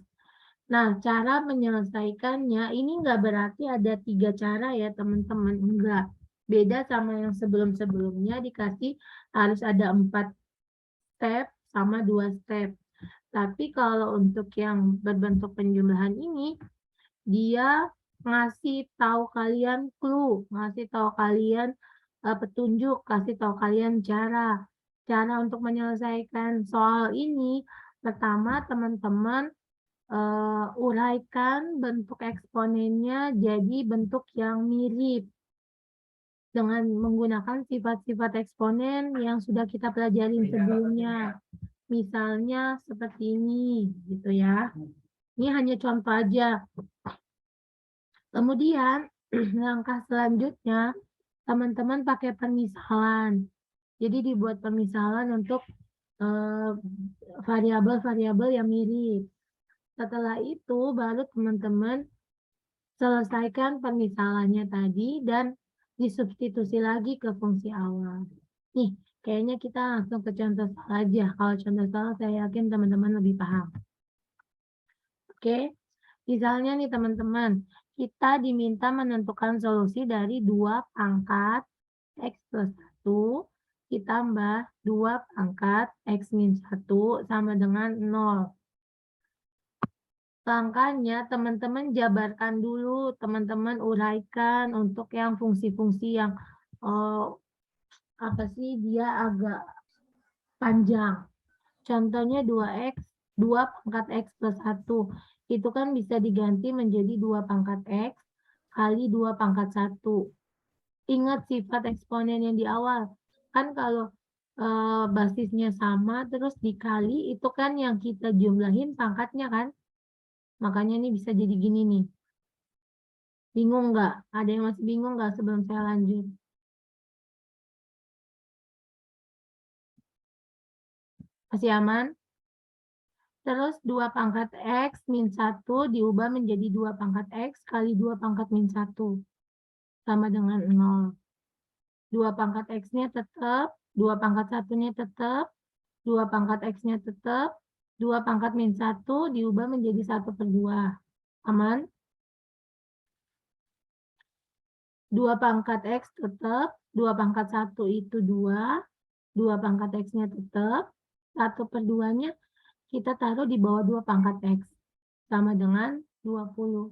Nah, cara menyelesaikannya, ini enggak berarti ada 3 cara ya teman-teman, enggak. Beda sama yang sebelum-sebelumnya dikasih harus ada 4 step sama 2 step. Tapi kalau untuk yang berbentuk penjumlahan ini, dia ngasih tahu kalian clue, ngasih tahu kalian petunjuk, kasih tahu kalian cara. Cara untuk menyelesaikan soal ini, pertama teman-teman uraikan bentuk eksponennya jadi bentuk yang mirip dengan menggunakan sifat-sifat eksponen yang sudah kita pelajari sebelumnya. Misalnya seperti ini, gitu ya. Ini hanya contoh aja. Kemudian, langkah selanjutnya, teman-teman pakai permisalan. Jadi dibuat permisalan untuk variabel-variabel yang mirip. Setelah itu, baru teman-teman selesaikan permisalannya tadi dan disubstitusi lagi ke fungsi awal. Nih, kayaknya kita langsung ke contoh soal aja. Kalau contoh soal saya yakin teman-teman lebih paham. Oke, misalnya nih teman-teman, kita diminta menentukan solusi dari 2 pangkat X plus 1 ditambah 2 pangkat X min 1 sama dengan 0. Langkahnya teman-teman jabarkan dulu, teman-teman uraikan untuk yang fungsi-fungsi yang apa sih dia agak panjang. Contohnya 2x, 2 pangkat x plus 1. Itu kan bisa diganti menjadi 2 pangkat x kali 2 pangkat 1. Ingat sifat eksponen yang di awal. Kan kalau basisnya sama terus dikali, itu kan yang kita jumlahin pangkatnya kan. Makanya ini bisa jadi gini nih. Bingung nggak? Ada yang masih bingung nggak sebelum saya lanjut? Masih aman? Terus 2 pangkat X min 1 diubah menjadi 2 pangkat X kali 2 pangkat min 1. Sama dengan 0. 2 pangkat X-nya tetap, 2 pangkat 1-nya tetap, 2 pangkat X-nya tetap, 2 pangkat min 1 diubah menjadi 1/2. Aman? 2 pangkat X tetap, 2 pangkat 1 itu 2, 2 pangkat X-nya tetap, 1/2-nya kita taruh di bawah 2 pangkat X, sama dengan 20.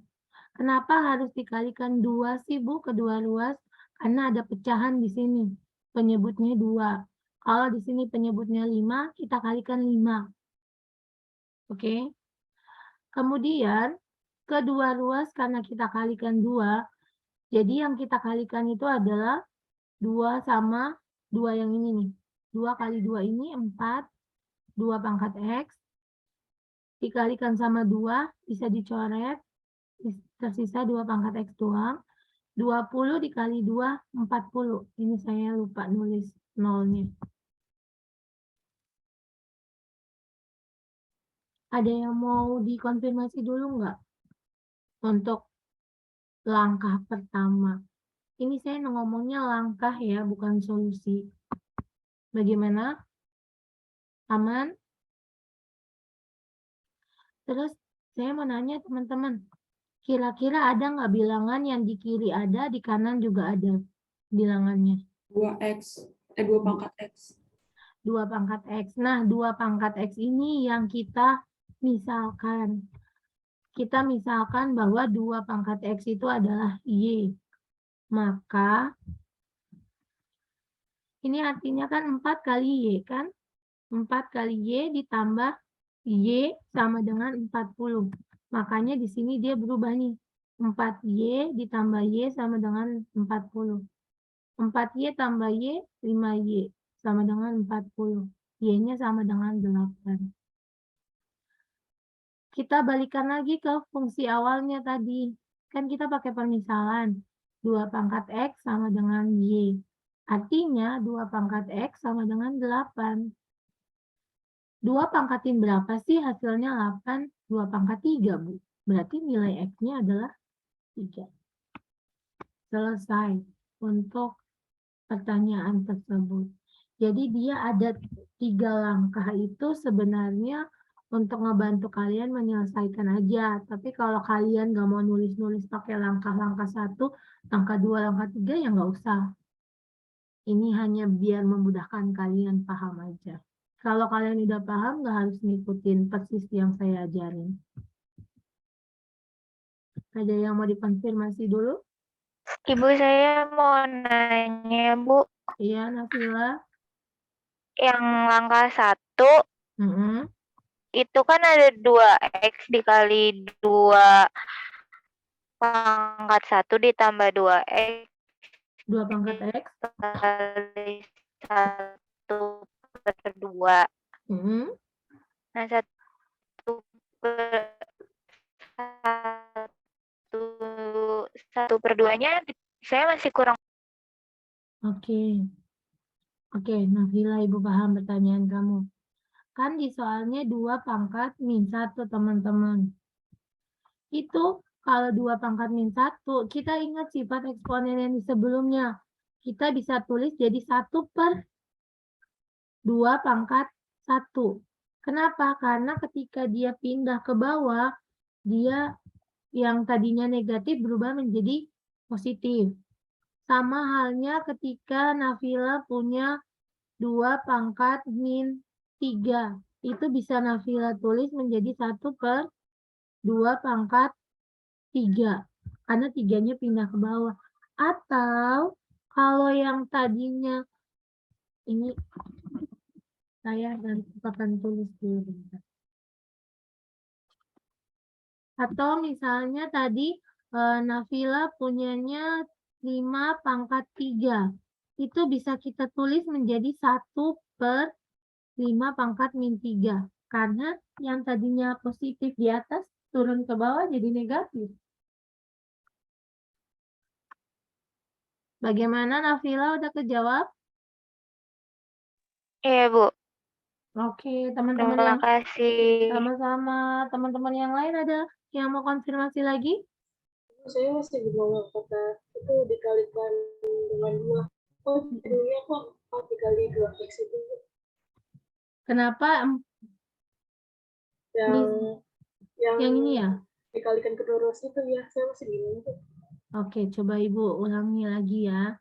Kenapa harus dikalikan 2 sih, Bu, kedua ruas? Karena ada pecahan di sini, penyebutnya 2. Kalau di sini penyebutnya 5, kita kalikan 5. Oke? Kemudian, kedua ruas karena kita kalikan 2, jadi yang kita kalikan itu adalah 2 sama 2 yang ini nih. 2 kali 2 ini 4, 2 pangkat X, dikalikan sama 2, bisa dicoret, tersisa 2 pangkat X doang. 20 dikali 2, 40. Ini saya lupa nulis nolnya. Ada yang mau dikonfirmasi dulu nggak? Untuk langkah pertama. Ini saya ngomongnya langkah ya, bukan solusi. Bagaimana? Aman? Terus saya mau nanya teman-teman, kira-kira ada nggak bilangan yang di kiri ada, di kanan juga ada bilangannya? 2X, 2 pangkat X. 2 pangkat X. Nah, 2 pangkat X ini yang kita misalkan. Kita misalkan bahwa 2 pangkat X itu adalah Y. Maka, ini artinya kan 4 kali Y kan? 4 kali Y ditambah Y sama dengan 40. Makanya di sini dia berubah nih. 4Y ditambah Y sama dengan 40. 4Y tambah Y, 5Y sama dengan 40. Y-nya sama dengan 8. Kita balikan lagi ke fungsi awalnya tadi. Kan kita pakai permisalan. 2 pangkat X sama dengan Y. Artinya 2 pangkat X sama dengan 8. 2 pangkatin berapa sih hasilnya 8? 2 pangkat 3, Bu. Berarti nilai X-nya adalah 3. Selesai untuk pertanyaan tersebut. Jadi dia ada 3 langkah itu sebenarnya untuk ngebantu kalian menyelesaikan aja. Tapi kalau kalian nggak mau nulis-nulis pakai langkah-langkah 1, langkah 2, langkah 3, ya nggak usah. Ini hanya biar memudahkan kalian paham aja. Kalau kalian udah paham, nggak harus ngikutin persis yang saya ajarin. Ada yang mau dikonfirmasi dulu? Ibu, saya mau nanya, Bu. Iya, Nafila. Yang langkah 1, itu kan ada 2X dikali 2 pangkat 1 ditambah 2X 2 pangkat X. kali 1/2. Nah, 1/2-nya saya masih kurang. Oke, Nafila, Ibu paham pertanyaan kamu. Kan di soalnya 2 pangkat min 1, teman-teman. Itu kalau 2 pangkat min 1, kita ingat sifat eksponen yang di sebelumnya. Kita bisa tulis jadi 1/2 pangkat 1. Kenapa? Karena ketika dia pindah ke bawah, dia yang tadinya negatif berubah menjadi positif. Sama halnya ketika Nafila punya 2 pangkat min 3. Itu bisa Nafila tulis menjadi 1/2 pangkat 3. Karena 3-nya pindah ke bawah. Atau kalau yang tadinya, ini saya akan tulis dulu. Atau misalnya tadi Nafila punyanya 5 pangkat 3. Itu bisa kita tulis menjadi 1/5 pangkat min 3. Karena yang tadinya positif di atas turun ke bawah jadi negatif. Bagaimana, Nafila, udah kejawab? Iya, Bu. Oke, teman-teman Terima yang kasih. sama-sama. Teman-teman yang lain ada yang mau konfirmasi lagi? Saya masih bingung apakah itu dikalikan dengan 2. Oh, jadinya kok dikali 2X itu? Kenapa Yang yang ini ya? dikalikan kedua ruas itu ya, saya masih bingung. Oke, coba Ibu ulangi lagi ya.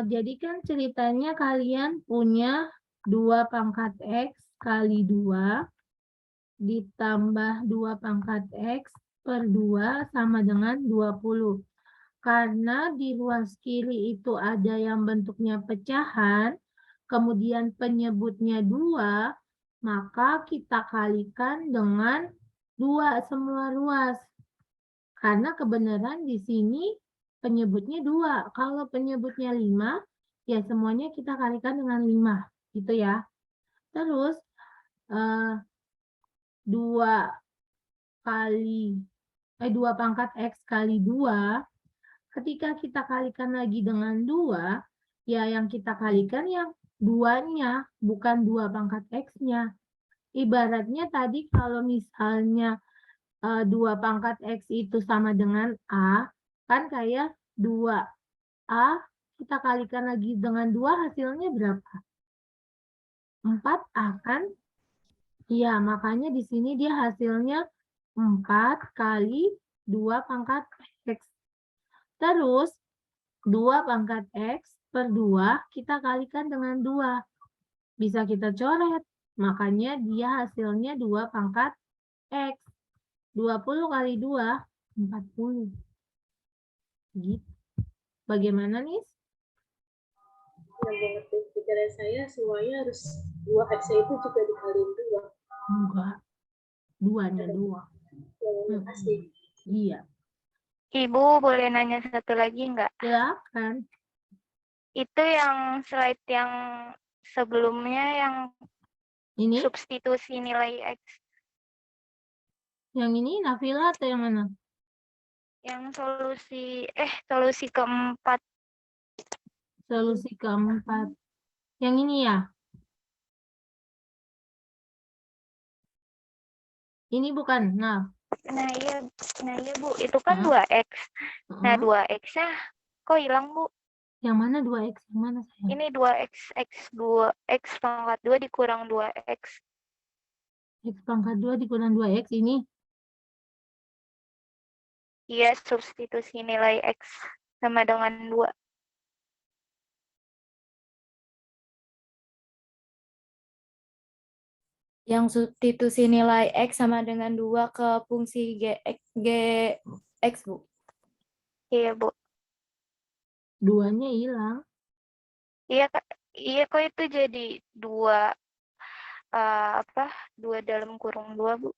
Jadi kan ceritanya kalian punya 2 pangkat X kali 2 ditambah 2 pangkat X per 2 sama dengan 20. Karena di ruas kiri itu ada yang bentuknya pecahan, kemudian penyebutnya 2, maka kita kalikan dengan 2 semua ruas. Karena kebenaran di sini penyebutnya 2. Kalau penyebutnya 5, ya semuanya kita kalikan dengan 5. Gitu ya. Terus, 2 pangkat X kali 2, ketika kita kalikan lagi dengan 2, ya yang kita kalikan yang 2-nya, bukan 2 pangkat X-nya. Ibaratnya tadi kalau misalnya 2 pangkat X itu sama dengan A, kan kayak 2A, kita kalikan lagi dengan 2, hasilnya berapa? 4A kan? Iya, makanya di sini dia hasilnya 4 kali 2 pangkat X. Terus, 2 pangkat X per 2 kita kalikan dengan 2. Bisa kita coret. Makanya dia hasilnya 2 pangkat X. 20 kali 2, 40. Gitu. Bagaimana, Nis? Yang mengerti pikiran saya semuanya harus 2X itu juga dikaliin 2. Enggak. 2-nya 2. Yang asli. Iya. Ibu boleh nanya satu lagi nggak? Silakan. Itu yang slide yang sebelumnya yang Ini? substitusi nilai X. Yang ini Nafila atau yang mana? Yang solusi keempat. Solusi keempat. Yang ini ya? Ini bukan? Nah. Nah iya Bu, itu kan 2X. Nah 2X-nya kok hilang Bu? Yang mana 2X? Yang mana sayang? Ini 2X, X pangkat 2 dikurang 2X. X pangkat 2 dikurang 2X ini? Iya, substitusi nilai X sama dengan 2. Yang substitusi nilai X sama dengan 2 ke fungsi Gx, Bu. Iya, Bu. 2-nya hilang. Iya kok itu jadi 2 2 dalam kurung 2, Bu.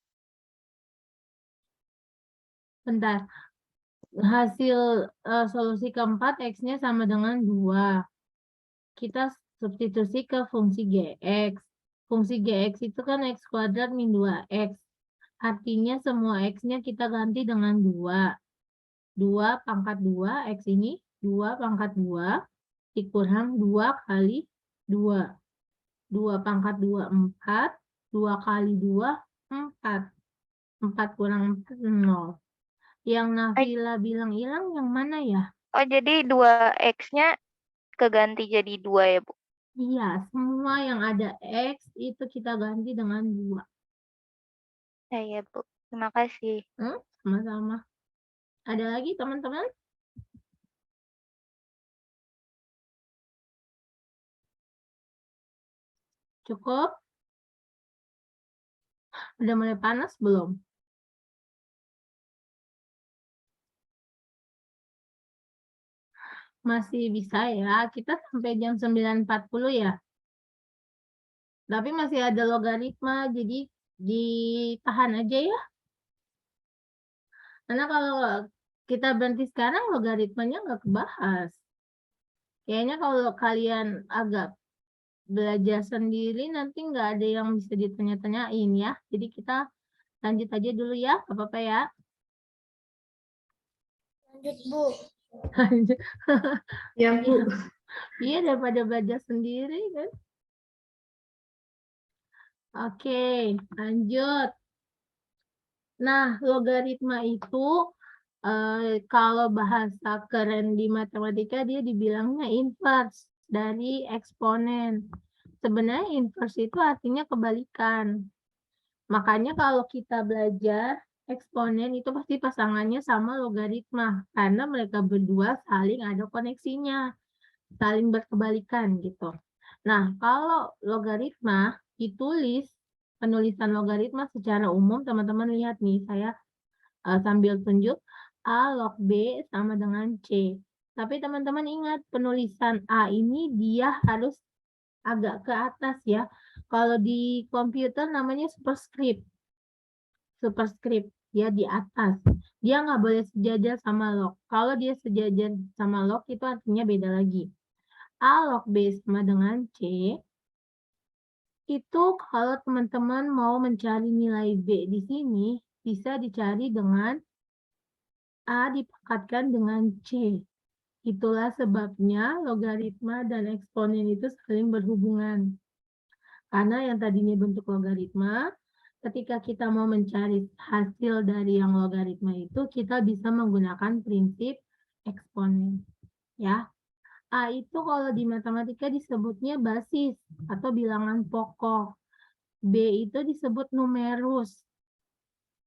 Bentar. Hasil solusi keempat X-nya sama dengan 2. Kita substitusi ke fungsi Gx. Fungsi Gx itu kan X kuadrat min 2X. Artinya semua X-nya kita ganti dengan 2. 2 pangkat 2, X ini 2 pangkat 2 dikurang 2 kali 2. 2 pangkat 2, 4. 2 kali 2, 4. 4 kurang 4, 0. Yang Nafila bilang hilang yang mana ya? Oh, jadi 2X-nya keganti jadi 2 ya, Bu? Iya, semua yang ada X itu kita ganti dengan 2. Iya, Bu. Terima kasih. Sama-sama. Ada lagi teman-teman? Cukup? Udah mulai panas belum? Masih bisa ya, kita sampai jam 9.40 ya. Tapi masih ada logaritma, jadi ditahan aja ya. Karena kalau kita berhenti sekarang, logaritmanya nggak kebahas. Kayaknya kalau kalian agak belajar sendiri, nanti nggak ada yang bisa ditanya-tanyain ya. Jadi kita lanjut aja dulu ya, apa-apa ya. Lanjut, Bu. Lanjut. Ya, Bu. Iya, daripada belajar sendiri kan. Oke, lanjut. Nah, logaritma itu kalau bahasa keren di matematika dia dibilangnya inverse dari eksponen. Sebenarnya inverse itu artinya kebalikan. Makanya kalau kita belajar eksponen itu pasti pasangannya sama logaritma karena mereka berdua saling ada koneksinya, saling berkebalikan gitu. Nah, kalau logaritma ditulis, penulisan logaritma secara umum, teman-teman lihat nih, saya sambil tunjuk, A log B sama dengan C. Tapi teman-teman ingat, penulisan A ini dia harus agak ke atas ya. Kalau di komputer namanya superscript. Superscript, dia di atas. Dia nggak boleh sejajar sama log. Kalau dia sejajar sama log, itu artinya beda lagi. A log B sama dengan C, itu kalau teman-teman mau mencari nilai B di sini, bisa dicari dengan A dipangkatkan dengan C. Itulah sebabnya logaritma dan eksponen itu saling berhubungan. Karena yang tadinya bentuk logaritma, ketika kita mau mencari hasil dari yang logaritma itu, kita bisa menggunakan prinsip eksponen. Ya. A itu kalau di matematika disebutnya basis atau bilangan pokok. B itu disebut numerus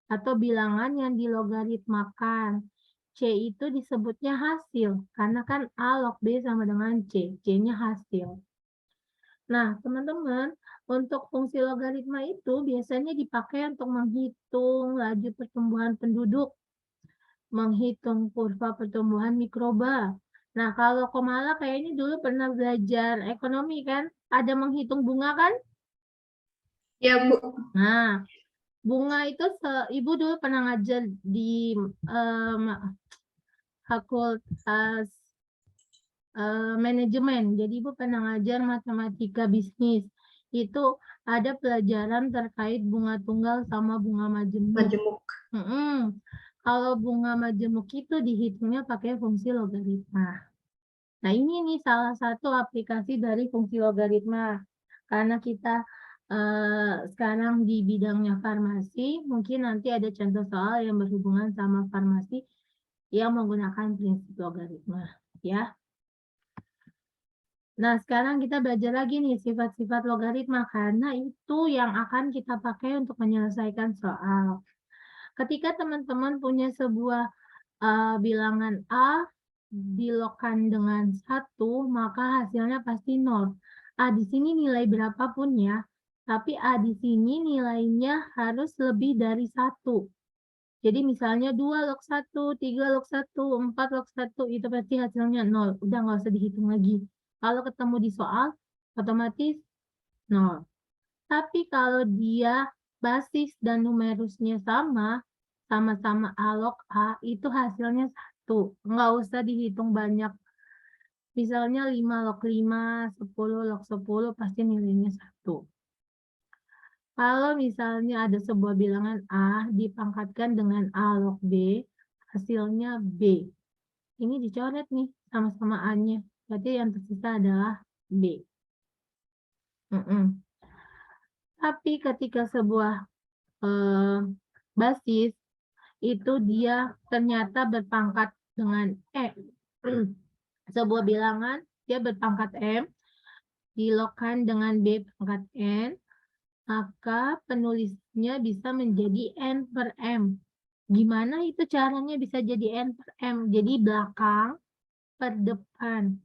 atau bilangan yang dilogaritmakan. C itu disebutnya hasil karena kan A log B sama dengan C. C-nya hasil. Nah, teman-teman, untuk fungsi logaritma itu biasanya dipakai untuk menghitung laju pertumbuhan penduduk, menghitung kurva pertumbuhan mikroba. Nah, kalau Komala kayaknya dulu pernah belajar ekonomi kan? Ada menghitung bunga kan? Ya, Bu. Nah, bunga itu Ibu dulu pernah ngajar di fakultas manajemen. Jadi Ibu pernah ngajar matematika bisnis. Itu ada pelajaran terkait bunga tunggal sama bunga majemuk. Majemuk. Kalau bunga majemuk itu dihitungnya pakai fungsi logaritma. Nah, ini nih salah satu aplikasi dari fungsi logaritma. Karena kita sekarang di bidangnya farmasi, mungkin nanti ada contoh soal yang berhubungan sama farmasi yang menggunakan prinsip logaritma. Ya. Nah, sekarang kita belajar lagi nih sifat-sifat logaritma karena itu yang akan kita pakai untuk menyelesaikan soal. Ketika teman-teman punya sebuah bilangan A dilogkan dengan 1, maka hasilnya pasti 0. A di sini nilai berapapun ya, tapi A di sini nilainya harus lebih dari 1. Jadi misalnya 2 log 1, 3 log 1, 4 log 1, itu pasti hasilnya 0. Udah nggak usah dihitung lagi. Kalau ketemu di soal, otomatis 0. Tapi kalau dia basis dan numerusnya sama-sama A log A, itu hasilnya 1. Nggak usah dihitung banyak. Misalnya 5 log 5, 10 log 10, pasti nilainya 1. Kalau misalnya ada sebuah bilangan A dipangkatkan dengan A log B, hasilnya B. Ini dicoret nih, sama-sama A-nya. Berarti yang tersisa adalah B. Tapi ketika sebuah basis, itu dia ternyata berpangkat dengan E. Sebuah bilangan, dia berpangkat M, dilogkan dengan B pangkat N, maka penulisnya bisa menjadi N per M. Gimana itu caranya bisa jadi N per M? Jadi belakang per depan.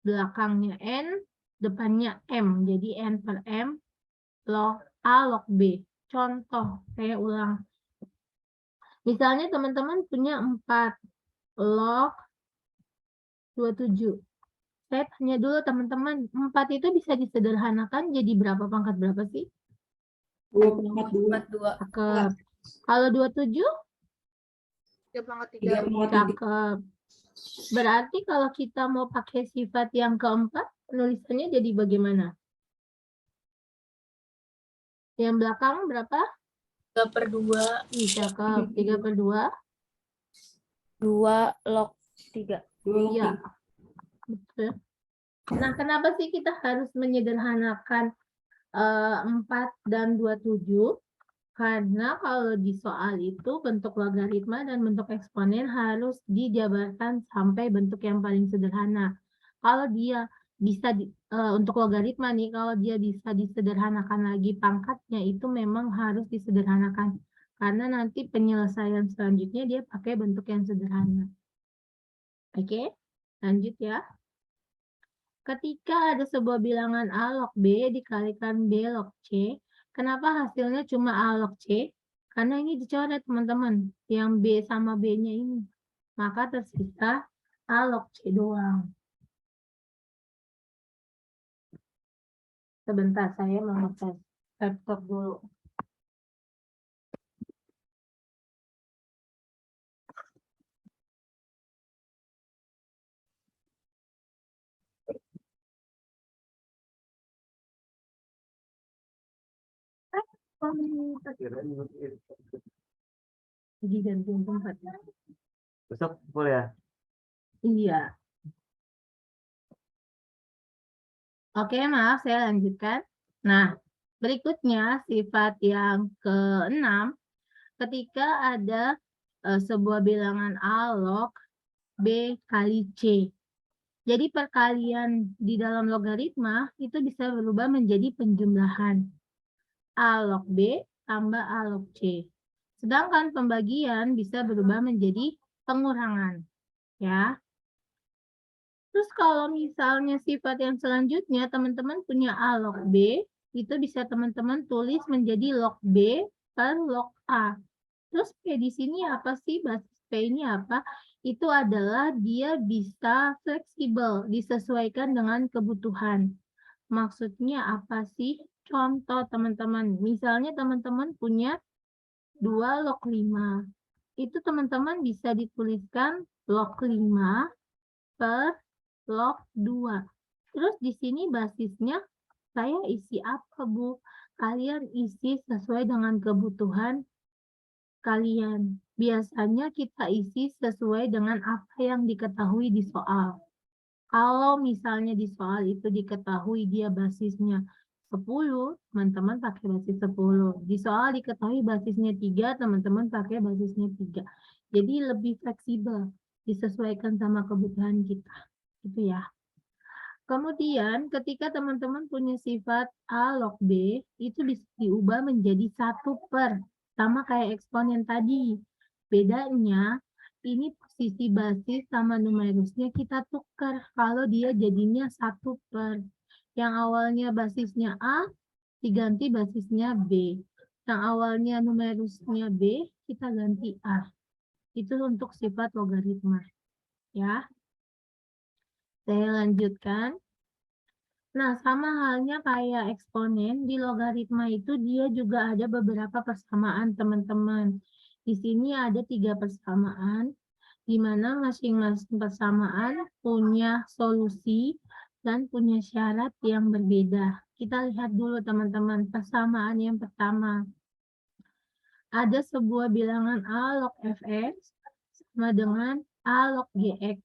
Belakangnya N, depannya M. Jadi N per M, log A log B. Contoh, saya ulang. Misalnya teman-teman punya 4 log 27. Saya tanya dulu teman-teman, 4 itu bisa disederhanakan jadi berapa pangkat berapa sih? 2/2. Cakep. Kalau 27? 3/3. Cakep. Berarti kalau kita mau pakai sifat yang keempat, penulisannya jadi bagaimana? Yang belakang berapa? 3/2. Cakep. 3/2. 2 log 3. Iya. Betul. Nah, kenapa sih kita harus menyederhanakan 4 dan 27? Karena kalau di soal itu bentuk logaritma dan bentuk eksponen harus dijabarkan sampai bentuk yang paling sederhana. Kalau dia bisa untuk logaritma nih, kalau dia bisa disederhanakan lagi pangkatnya itu memang harus disederhanakan. Karena nanti penyelesaian selanjutnya dia pakai bentuk yang sederhana. Oke, lanjut ya. Ketika ada sebuah bilangan A log B dikalikan B log C, kenapa hasilnya cuma A log C? Karena ini dicoret teman-teman, yang B sama B-nya ini. Maka tersisa A log C doang. Sebentar, saya mau ngecas laptop dulu. Jadi gantiin tempat ya. Besok boleh ya? Iya. Oke, maaf saya lanjutkan. Nah, berikutnya sifat yang ke-6, ketika ada sebuah bilangan A log B kali C. Jadi perkalian di dalam logaritma itu bisa berubah menjadi penjumlahan. A log B tambah A log C. Sedangkan pembagian bisa berubah menjadi pengurangan. Ya. Terus kalau misalnya sifat yang selanjutnya teman-teman punya A log B, itu bisa teman-teman tulis menjadi log B per log A. Terus P di sini apa sih? Basis P ini apa? Itu adalah dia bisa fleksibel, disesuaikan dengan kebutuhan. Maksudnya apa sih? Contoh teman-teman, misalnya teman-teman punya 2 log 5. Itu teman-teman bisa dituliskan log 5 per log 2. Terus di sini basisnya saya isi apa, Bu? Kalian isi sesuai dengan kebutuhan kalian. Biasanya kita isi sesuai dengan apa yang diketahui di soal. Kalau misalnya di soal itu diketahui dia basisnya 10, teman-teman pakai basis 10. Di soal diketahui basisnya 3, teman-teman pakai basisnya 3. Jadi lebih fleksibel, disesuaikan sama kebutuhan kita. Gitu ya. Kemudian ketika teman-teman punya sifat A log B, itu bisa diubah menjadi 1 per. Sama kayak eksponen tadi. Bedanya, ini posisi basis sama numerusnya kita tukar. Kalau dia jadinya 1 per. Yang awalnya basisnya A, diganti basisnya B. Yang awalnya numerusnya B, kita ganti A. Itu untuk sifat logaritma. Ya. Saya lanjutkan. Nah, sama halnya kayak eksponen, di logaritma itu dia juga ada beberapa persamaan, teman-teman. Di sini ada 3 persamaan, di mana masing-masing persamaan punya solusi dan punya syarat yang berbeda. Kita lihat dulu, teman-teman, persamaan yang pertama. Ada sebuah bilangan A log fx sama dengan A log gx.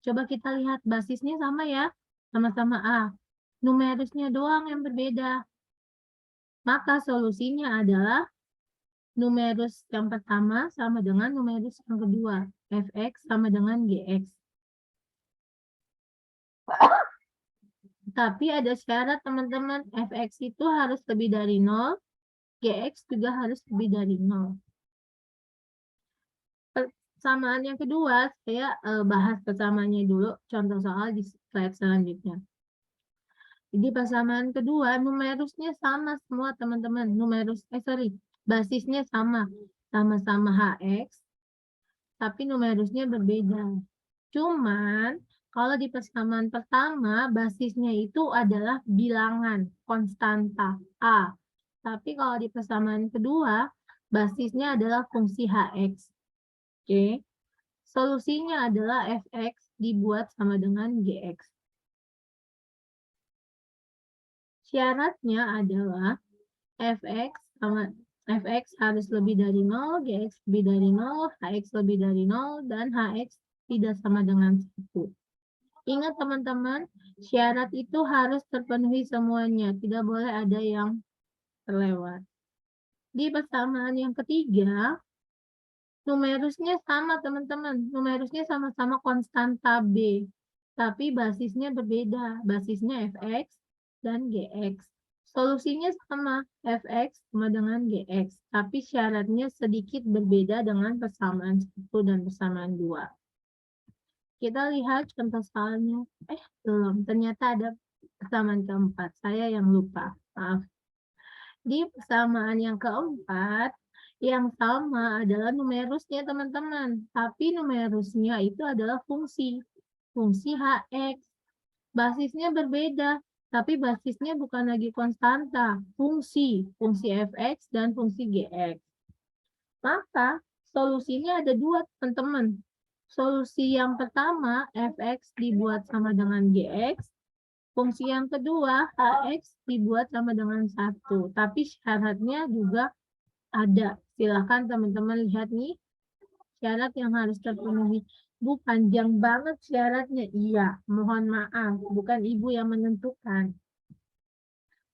Coba kita lihat, basisnya sama ya, sama-sama A. Numerusnya doang yang berbeda. Maka solusinya adalah numerus yang pertama sama dengan numerus yang kedua. Fx sama dengan Gx. Tapi ada syarat teman-teman. Fx itu harus lebih dari 0. Gx juga harus lebih dari 0. Persamaan yang kedua, saya bahas persamaannya dulu. Contoh soal di slide selanjutnya. Jadi persamaan kedua, numerusnya sama semua teman-teman. Basisnya sama. Sama-sama Hx, tapi numerusnya berbeda. Cuman, kalau di persamaan pertama, basisnya itu adalah bilangan, konstanta, A. Tapi kalau di persamaan kedua, basisnya adalah fungsi Hx. Oke. Solusinya adalah Fx dibuat sama dengan Gx. Syaratnya adalah Fx harus lebih dari 0, Gx lebih dari 0, Hx lebih dari 0, dan Hx tidak sama dengan 1. Ingat teman-teman, syarat itu harus terpenuhi semuanya, tidak boleh ada yang terlewat. Di persamaan yang ketiga, numerusnya sama teman-teman, numerusnya sama-sama konstanta B, tapi basisnya berbeda, basisnya Fx dan Gx. Solusinya sama, fx sama dengan gx, tapi syaratnya sedikit berbeda dengan persamaan 1 dan persamaan 2. Kita lihat contoh soalnya. Belum, ternyata ada persamaan keempat. Saya yang lupa, maaf. Di persamaan yang keempat, yang sama adalah numerusnya teman-teman. Tapi numerusnya itu adalah fungsi hx. Basisnya berbeda, tapi basisnya bukan lagi konstanta, fungsi fx dan fungsi gx. Maka solusinya ada dua teman-teman. Solusi yang pertama, fx dibuat sama dengan gx. Fungsi yang kedua, hx dibuat sama dengan 1. Tapi syaratnya juga ada. Silahkan teman-teman lihat nih. Syarat yang harus terpenuhi. Bu, panjang banget syaratnya. Iya, mohon maaf. Bukan ibu yang menentukan.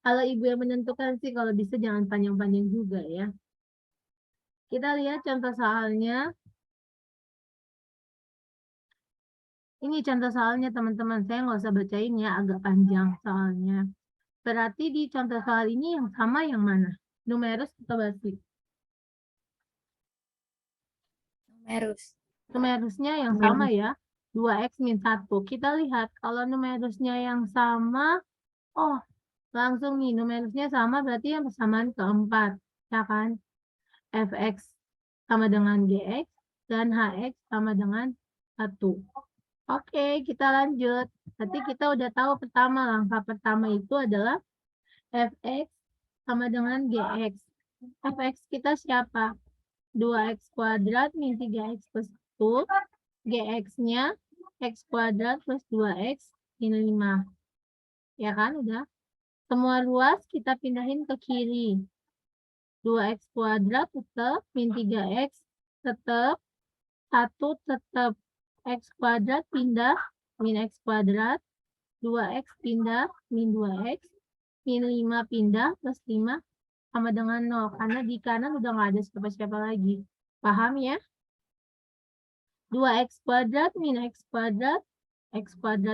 Kalau ibu yang menentukan sih, kalau bisa jangan panjang-panjang juga ya. Kita lihat contoh soalnya. Ini contoh soalnya teman-teman. Saya nggak usah bacain ya, agak panjang soalnya. Berarti di contoh soal ini yang sama yang mana? Numerus atau basis? Numerusnya yang sama ya. 2x min 1. Kita lihat kalau numerusnya yang sama. Oh, langsung nih numerusnya sama berarti yang persamaan keempat. Ya kan? Fx sama dengan gx dan hx sama dengan 1. Oke, kita lanjut. Berarti kita udah tahu pertama, langkah pertama itu adalah fx sama dengan gx. Fx kita siapa? 2x kuadrat min 3x plus 1. Gx-nya x kuadrat plus 2x min 5. Ya kan, udah. Semua ruas kita pindahin ke kiri. 2x kuadrat tetap, min 3x tetap, 1 tetap. X kuadrat pindah, min x kuadrat, 2x pindah, min 2x, min 5 pindah, plus 5 sama dengan 0. Karena di kanan udah nggak ada siapa-siapa lagi. Paham ya? 2x kuadrat, min x kuadrat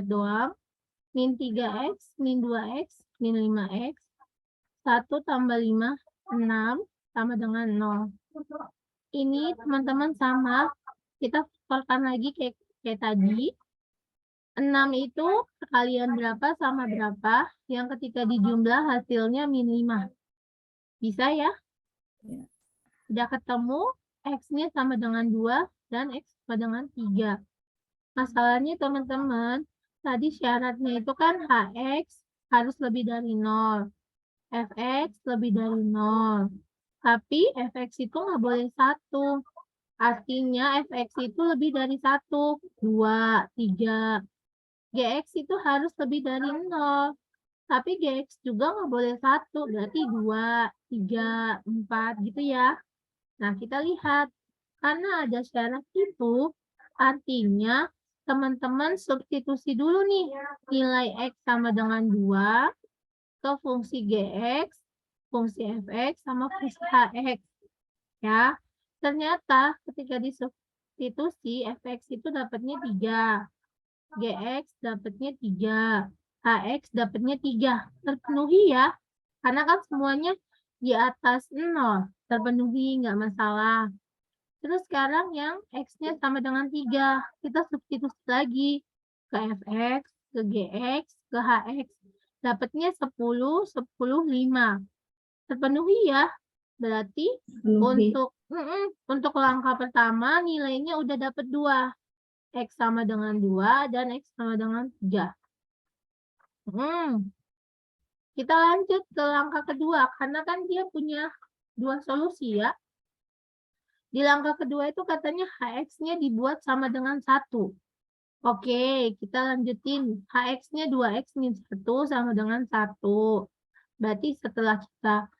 doang, min 3x, min 2x, min 5x, 1 tambah 5, 6, sama dengan 0. Ini teman-teman sama, kita keluarkan lagi kayak tadi. 6 itu kalian berapa sama berapa, yang ketika dijumlah hasilnya min 5. Bisa ya? Udah ketemu, X-nya sama dengan 2 dan X sama dengan 3. Masalahnya teman-teman, tadi syaratnya itu kan HX harus lebih dari 0. Fx lebih dari 0. Tapi Fx itu nggak boleh 1. Artinya Fx itu lebih dari 1, 2, 3. Gx itu harus lebih dari 0. Tapi Gx juga nggak boleh 1, berarti 2, 3, 4 gitu ya. Nah, kita lihat. Karena ada syarat itu, artinya teman-teman substitusi dulu nih. Nilai X sama dengan 2 ke fungsi Gx, fungsi Fx, sama fungsi Hx. Ya. Ternyata ketika disubstitusi, Fx itu dapatnya 3. Gx dapatnya 3. Hx dapatnya 3. Terpenuhi ya. Karena kan semuanya di atas 0. Terpenuhi, nggak masalah. Terus sekarang yang X-nya sama dengan 3. Kita substitusi lagi ke Fx, ke Gx, ke Hx. Dapatnya 10, 10, 5. Terpenuhi ya. Berarti untuk langkah pertama nilainya udah dapat 2. X sama dengan 2 dan X sama dengan 3. Kita lanjut ke langkah kedua. Karena kan dia punya 2 solusi ya. Di langkah kedua itu katanya Hx-nya dibuat sama dengan 1. Oke, kita lanjutin. Hx-nya 2x min 1 sama dengan 1. Berarti setelah kita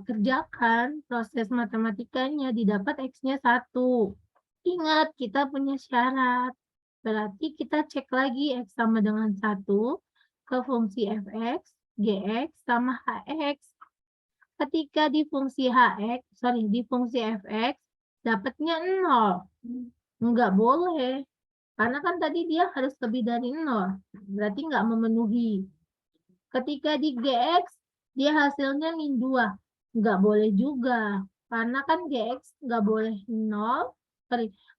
kerjakan proses matematikanya, didapat X-nya 1. Ingat, kita punya syarat. Berarti kita cek lagi X sama dengan 1 ke fungsi Fx, Gx, sama Hx. Ketika di fungsi di fungsi Fx, dapatnya 0. Enggak boleh. Karena kan tadi dia harus lebih dari 0. Berarti enggak memenuhi. Ketika di Gx, dia hasilnya min 2. Nggak boleh juga. Karena kan GX nggak boleh 0,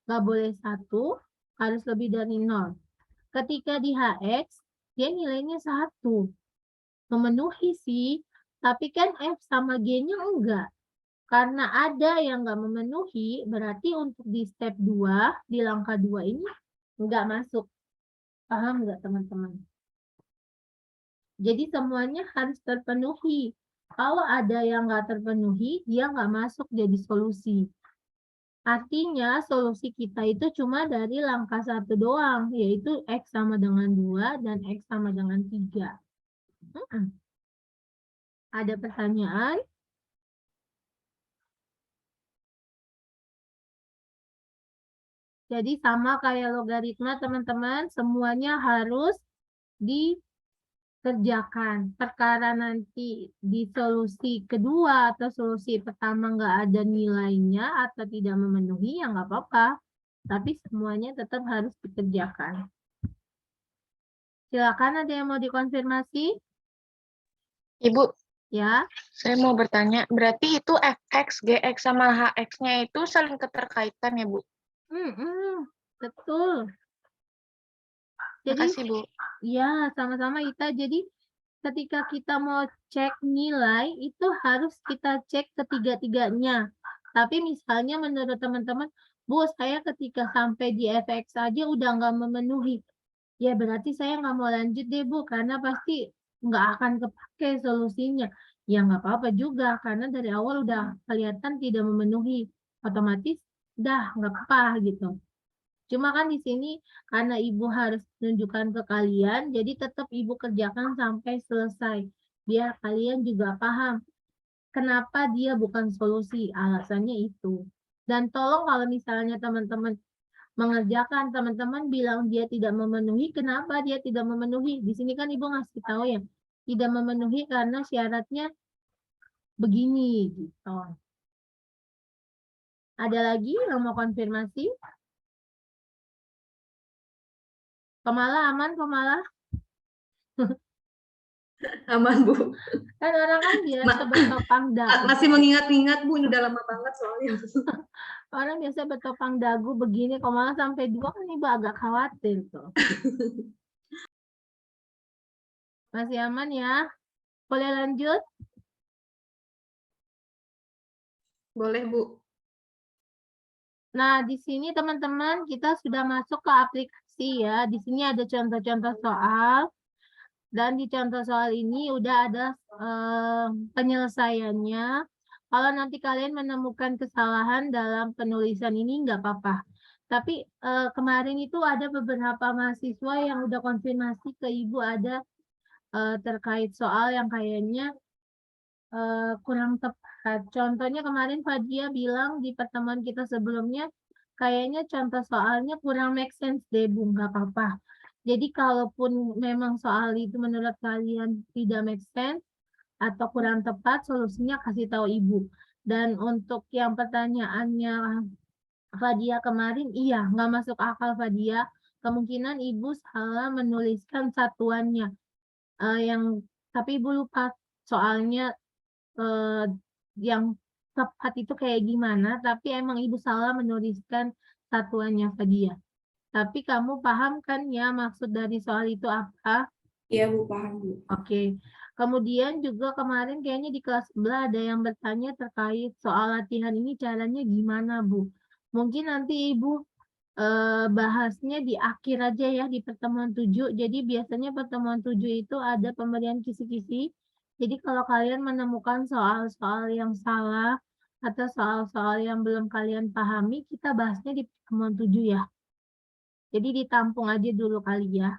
nggak boleh 1, harus lebih dari 0. Ketika di HX, dia nilainya 1. Memenuhi sih, tapi kan F sama G-nya enggak. Karena ada yang nggak memenuhi, berarti untuk di step 2, di langkah 2 ini nggak masuk. Paham nggak teman-teman? Jadi semuanya harus terpenuhi. Kalau ada yang nggak terpenuhi, dia nggak masuk jadi solusi. Artinya solusi kita itu cuma dari langkah 1 doang, yaitu X sama dengan 2 dan X sama dengan 3. Ada pertanyaan? Jadi sama kayak logaritma teman-teman, semuanya harus dikerjakan. Perkara nanti di solusi kedua atau solusi pertama nggak ada nilainya atau tidak memenuhi, ya nggak apa-apa. Tapi semuanya tetap harus dikerjakan. Silakan, ada yang mau dikonfirmasi? Ibu, Ya. saya mau bertanya, berarti itu fx, gx, sama hx-nya itu saling keterkaitan ya, Bu? Betul. Jadi, Makasih, Bu. ya, sama-sama Ita. Jadi, ketika kita mau cek nilai, itu harus kita cek ketiga-tiganya. Tapi misalnya menurut teman-teman, Bu, saya ketika sampai di fx aja udah nggak memenuhi. Ya, berarti saya nggak mau lanjut deh, Bu, karena pasti nggak akan kepake solusinya. Ya, nggak apa-apa juga, karena dari awal udah kelihatan tidak memenuhi. Otomatis, udah nggak apa-apa gitu. Cuma kan di sini karena Ibu harus tunjukkan ke kalian, jadi tetap Ibu kerjakan sampai selesai. Biar kalian juga paham kenapa dia bukan solusi, alasannya itu. Dan tolong kalau misalnya teman-teman mengerjakan, teman-teman bilang dia tidak memenuhi, kenapa dia tidak memenuhi? Di sini kan Ibu ngasih tahu ya, tidak memenuhi karena syaratnya begini gitu. Ada lagi yang mau konfirmasi? Pemala aman, Pemala? Aman, Bu. Kan orang kan biasa bertopang dagu. Masih mengingat-ingat, Bu, ini udah lama banget soalnya. Orang biasa bertopang dagu begini, kok malah sampai 2 kan Ibu agak khawatir tuh. Masih aman ya? Boleh lanjut? Boleh, Bu. Nah, di sini teman-teman kita sudah masuk ke aplikasi ya. Di sini ada contoh-contoh soal. Dan di contoh soal ini udah ada penyelesaiannya. Kalau nanti kalian menemukan kesalahan dalam penulisan ini nggak apa-apa. Tapi kemarin itu ada beberapa mahasiswa yang udah konfirmasi ke Ibu ada terkait soal yang kayaknya kurang tepat. Contohnya kemarin Fadia bilang di pertemuan kita sebelumnya, kayaknya contoh soalnya kurang make sense deh, Bu, nggak apa-apa. Jadi kalaupun memang soal itu menurut kalian tidak make sense atau kurang tepat, solusinya kasih tahu Ibu. Dan untuk yang pertanyaannya Fadia kemarin, iya, nggak masuk akal Fadia. Kemungkinan Ibu salah menuliskan satuannya. Tapi Ibu lupa soalnya yang tepat itu kayak gimana, tapi emang Ibu salah menuliskan satuannya Fadia. Tapi kamu paham kan ya maksud dari soal itu apa? Iya, Bu, paham, Bu. Oke. Kemudian juga kemarin kayaknya di kelas sebelah ada yang bertanya terkait soal latihan ini caranya gimana, Bu? Mungkin nanti Ibu bahasnya di akhir aja ya di pertemuan 7. Jadi biasanya pertemuan 7 itu ada pemberian kisi-kisi. Jadi kalau kalian menemukan soal-soal yang salah atau soal-soal yang belum kalian pahami, kita bahasnya di pertemuan 7 ya. Jadi ditampung aja dulu kali ya.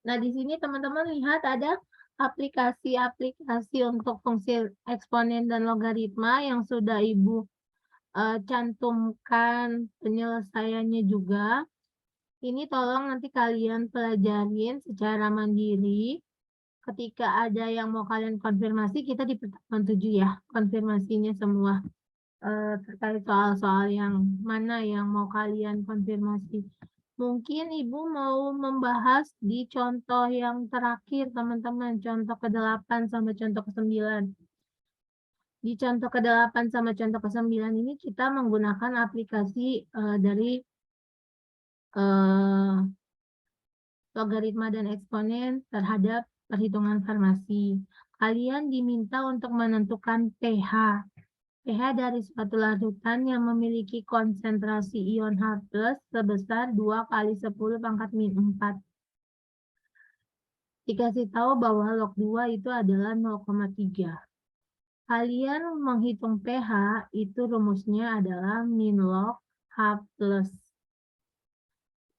Nah, di sini teman-teman lihat ada aplikasi-aplikasi untuk fungsi eksponen dan logaritma yang sudah Ibu cantumkan penyelesaiannya juga. Ini tolong nanti kalian pelajarin secara mandiri. Ketika ada yang mau kalian konfirmasi, kita di pertemuan 7 ya, konfirmasinya semua terkait soal-soal yang mana yang mau kalian konfirmasi. Mungkin Ibu mau membahas di contoh yang terakhir, teman-teman. Contoh ke-8 sama contoh ke-9. Di contoh ke-8 sama contoh ke-9 ini kita menggunakan aplikasi dari logaritma dan eksponen terhadap perhitungan farmasi. Kalian diminta untuk menentukan pH. pH dari suatu larutan yang memiliki konsentrasi ion H+ sebesar 2 kali 10 pangkat min 4. Dikasih tahu bahwa log 2 itu adalah 0,3. Kalian menghitung pH, itu rumusnya adalah min log H+.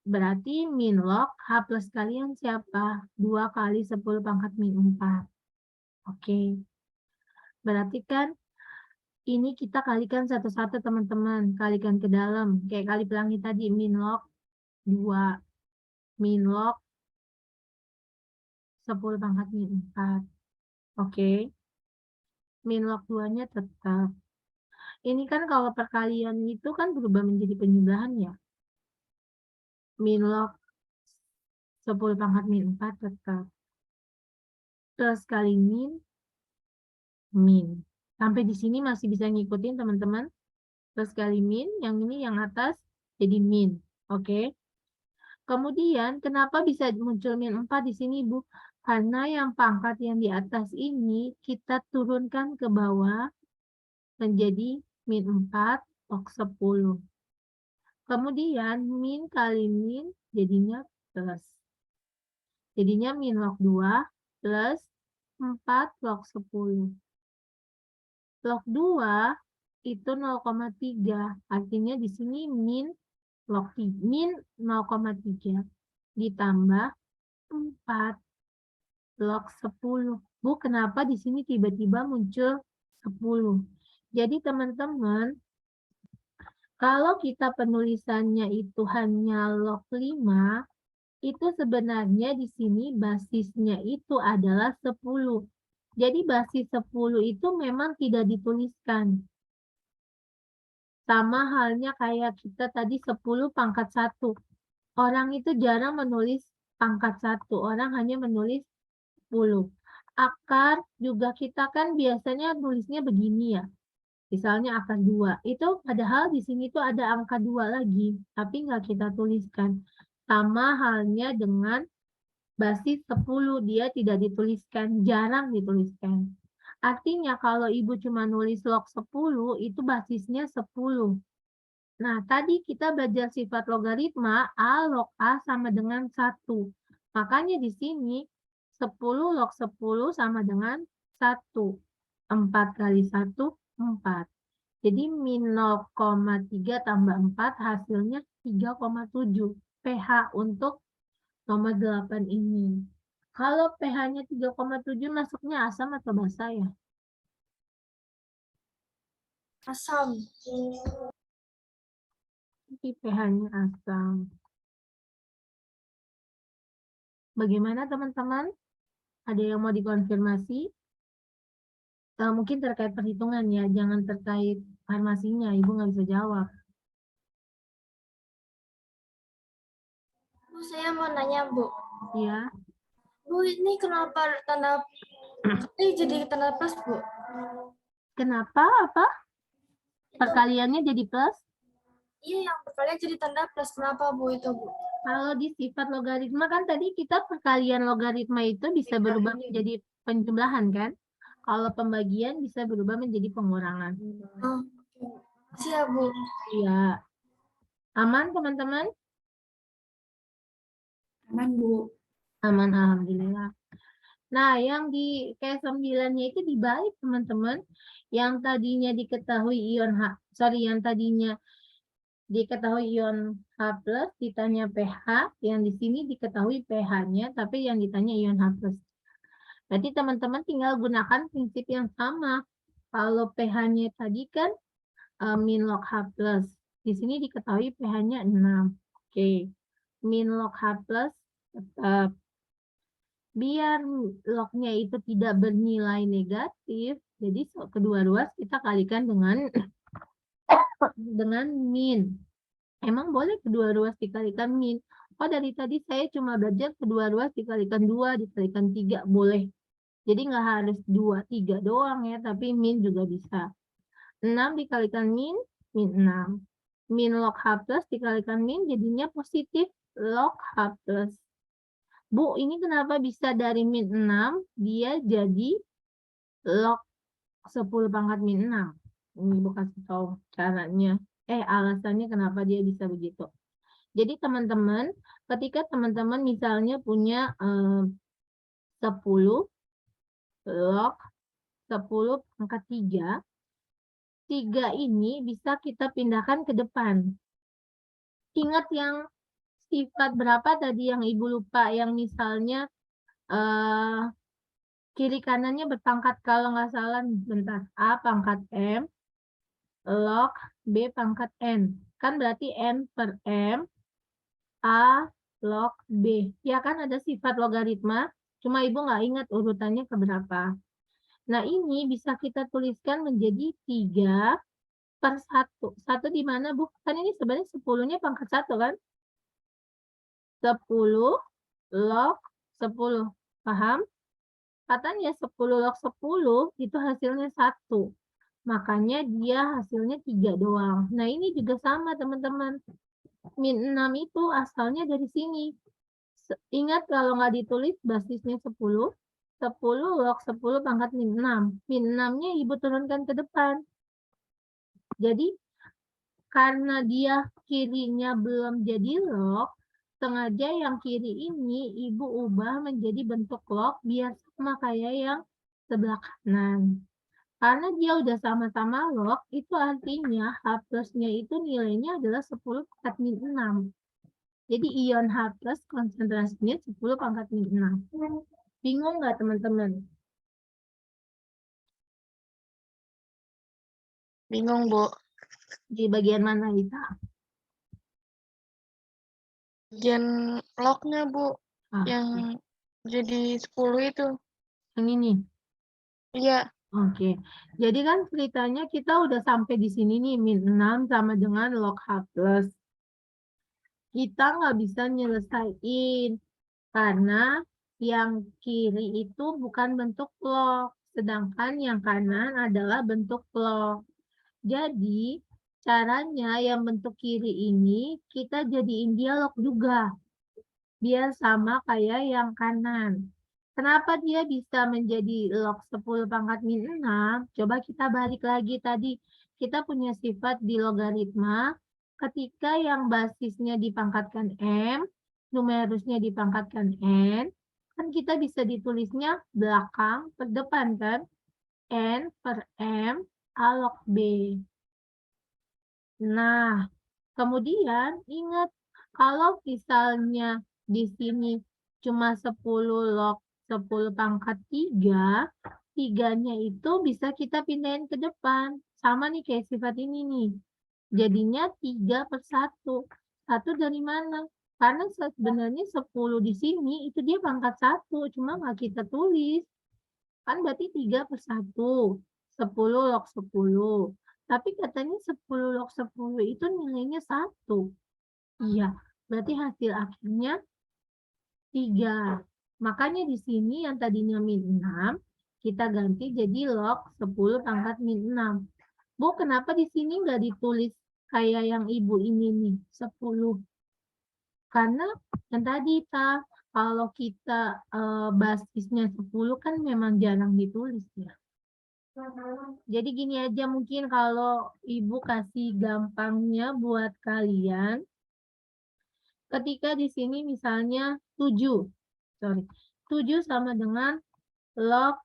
Berarti min log H+ kalian siapa? 2 kali 10 pangkat min 4. Oke. Berarti kan ini kita kalikan satu-satu teman-teman. Kalikan ke dalam. Kayak kali pelangi tadi. Min log 2. Min log 10 pangkat min 4. Oke. Min log 2-nya tetap. Ini kan kalau perkalian itu kan berubah menjadi penjumlahan ya. Min log 10 pangkat min 4 tetap. Plus kali min. Sampai di sini masih bisa ngikutin teman-teman. Plus kali min, yang ini yang atas jadi min. Oke. Kemudian kenapa bisa muncul min 4 di sini, Bu? Karena yang pangkat yang di atas ini kita turunkan ke bawah menjadi min 4 log 10. Kemudian min kali min jadinya plus. Jadinya min log 2 plus 4 log 10. Log 2 itu 0,3. Artinya di sini min 0,3 ditambah 4 log 10. Bu, kenapa di sini tiba-tiba muncul 10? Jadi teman-teman, kalau kita penulisannya itu hanya log 5, itu sebenarnya di sini basisnya itu adalah 10. Jadi basis 10 itu memang tidak dituliskan. Sama halnya kayak kita tadi 10 pangkat 1. Orang itu jarang menulis pangkat 1. Orang hanya menulis 10. Akar juga kita kan biasanya nulisnya begini ya. Misalnya akar 2. Itu padahal di sini tuh ada angka 2 lagi. Tapi nggak kita tuliskan. Sama halnya dengan basis 10, dia tidak dituliskan, jarang dituliskan. Artinya kalau Ibu cuma nulis log 10, itu basisnya 10. Nah, tadi kita belajar sifat logaritma, A log A sama dengan 1. Makanya di sini 10 log 10 sama dengan 1. 4 kali 1, 4. Jadi min 0,3 tambah 4 hasilnya 3,7. pH untuk nomor 8 ini. Kalau pH-nya 3,7 masuknya asam atau basa ya? Asam. Ini pH-nya asam. Bagaimana teman-teman? Ada yang mau dikonfirmasi? Mungkin terkait perhitungan ya, jangan terkait farmasinya. Ibu nggak bisa jawab. Bu, saya mau nanya, Bu. Ya. Bu, ini kenapa tanda kali jadi tanda plus, Bu? Kenapa? Apa? Perkaliannya jadi plus? Iya, yang perkalian jadi tanda plus. Kenapa, Bu, itu, Bu? Kalau di sifat logaritma kan tadi kita perkalian logaritma itu bisa berubah menjadi penjumlahan kan? Kalau pembagian bisa berubah menjadi pengurangan. Oh, siap, Bu. Iya. Aman teman-teman? Aman, Bu. Aman, alhamdulillah. Nah, yang di K9-nya itu dibalik teman-teman. Yang tadinya diketahui yang tadinya diketahui ion H+, ditanya pH, yang di sini diketahui pH-nya, tapi yang ditanya ion H+. Berarti teman-teman tinggal gunakan prinsip yang sama. Kalau pH-nya tadi kan min log H+. Di sini diketahui pH-nya 6. Oke. Min log H+ tetap. Biar log-nya itu tidak bernilai negatif, jadi kedua ruas kita kalikan dengan min. Emang boleh kedua ruas dikalikan min. Oh, dari tadi saya cuma belajar kedua ruas dikalikan 2, dikalikan 3, boleh. Jadi nggak harus 2, 3 doang ya, tapi min juga bisa. 6 dikalikan min 6. Min log H plus dikalikan min jadinya positif log H plus. Bu, ini kenapa bisa dari min 6 dia jadi log 10 pangkat min 6? Ini Ibu kasih tahu caranya. Alasannya kenapa dia bisa begitu. Jadi teman-teman, ketika teman-teman misalnya punya 10 log 10 pangkat 3, 3 ini bisa kita pindahkan ke depan. Ingat yang sifat berapa tadi yang Ibu lupa, yang misalnya kiri kanannya berpangkat, kalau nggak salah, bentar, A pangkat M, log B pangkat N. Kan berarti N per M, A log B. Ya kan ada sifat logaritma, cuma Ibu nggak ingat urutannya keberapa. Nah ini bisa kita tuliskan menjadi 3 per 1. 1 di mana, Bu? Kan ini sebenarnya 10-nya pangkat 1 kan? 10 log 10. Paham? Katanya 10 log 10 itu hasilnya 1. Makanya dia hasilnya 3 doang. Nah ini juga sama teman-teman. Min 6 itu asalnya dari sini. Ingat kalau nggak ditulis basisnya 10. 10 log 10 pangkat min 6. Min 6-nya Ibu turunkan ke depan. Jadi karena dia kirinya belum jadi log, sengaja yang kiri ini Ibu ubah menjadi bentuk log biar sama kayak yang sebelah kanan. Karena dia udah sama-sama log, itu artinya H plusnya itu nilainya adalah 10 pangkat min 6. Jadi ion H plus konsentrasinya 10 pangkat min 6. Bingung nggak teman-teman? Bingung, Bu. Di bagian mana kita? Bagian lognya, Bu. Ah, Yang jadi 10 itu. yang ini. Iya. Oke. Jadi kan ceritanya kita udah sampai di sini nih, min 6 sama dengan log H plus. Kita nggak bisa nyelesain karena yang kiri itu bukan bentuk log, sedangkan yang kanan adalah bentuk log. Jadi caranya yang bentuk kiri ini kita jadiin dia log juga, biar sama kayak yang kanan. Kenapa dia bisa menjadi log 10 pangkat min 6? Coba kita balik lagi tadi. Kita punya sifat di logaritma. Ketika yang basisnya dipangkatkan M, numerusnya dipangkatkan N, kan kita bisa ditulisnya belakang per depan kan? N per M A log B. Nah, kemudian ingat kalau misalnya di sini cuma 10 log 10 pangkat 3, 3-nya itu bisa kita pindahin ke depan. Sama nih kayak sifat ini nih. Jadinya 3 per 1. 1 dari mana? Karena sebenarnya 10 di sini itu dia pangkat 1, cuma nggak kita tulis. Kan berarti 3 per 1. 10 log 10. Tapi katanya 10 log 10 itu nilainya 1. Iya, berarti hasil akhirnya 3. Makanya di sini yang tadinya min 6, kita ganti jadi log 10 pangkat min 6. Bu, kenapa di sini nggak ditulis kayak yang Ibu ini nih, 10? Karena yang tadi, kalau kita basisnya 10 kan memang jarang ditulis ya. Jadi gini aja mungkin kalau Ibu kasih gampangnya buat kalian. Ketika di sini misalnya 7. 7 sama dengan log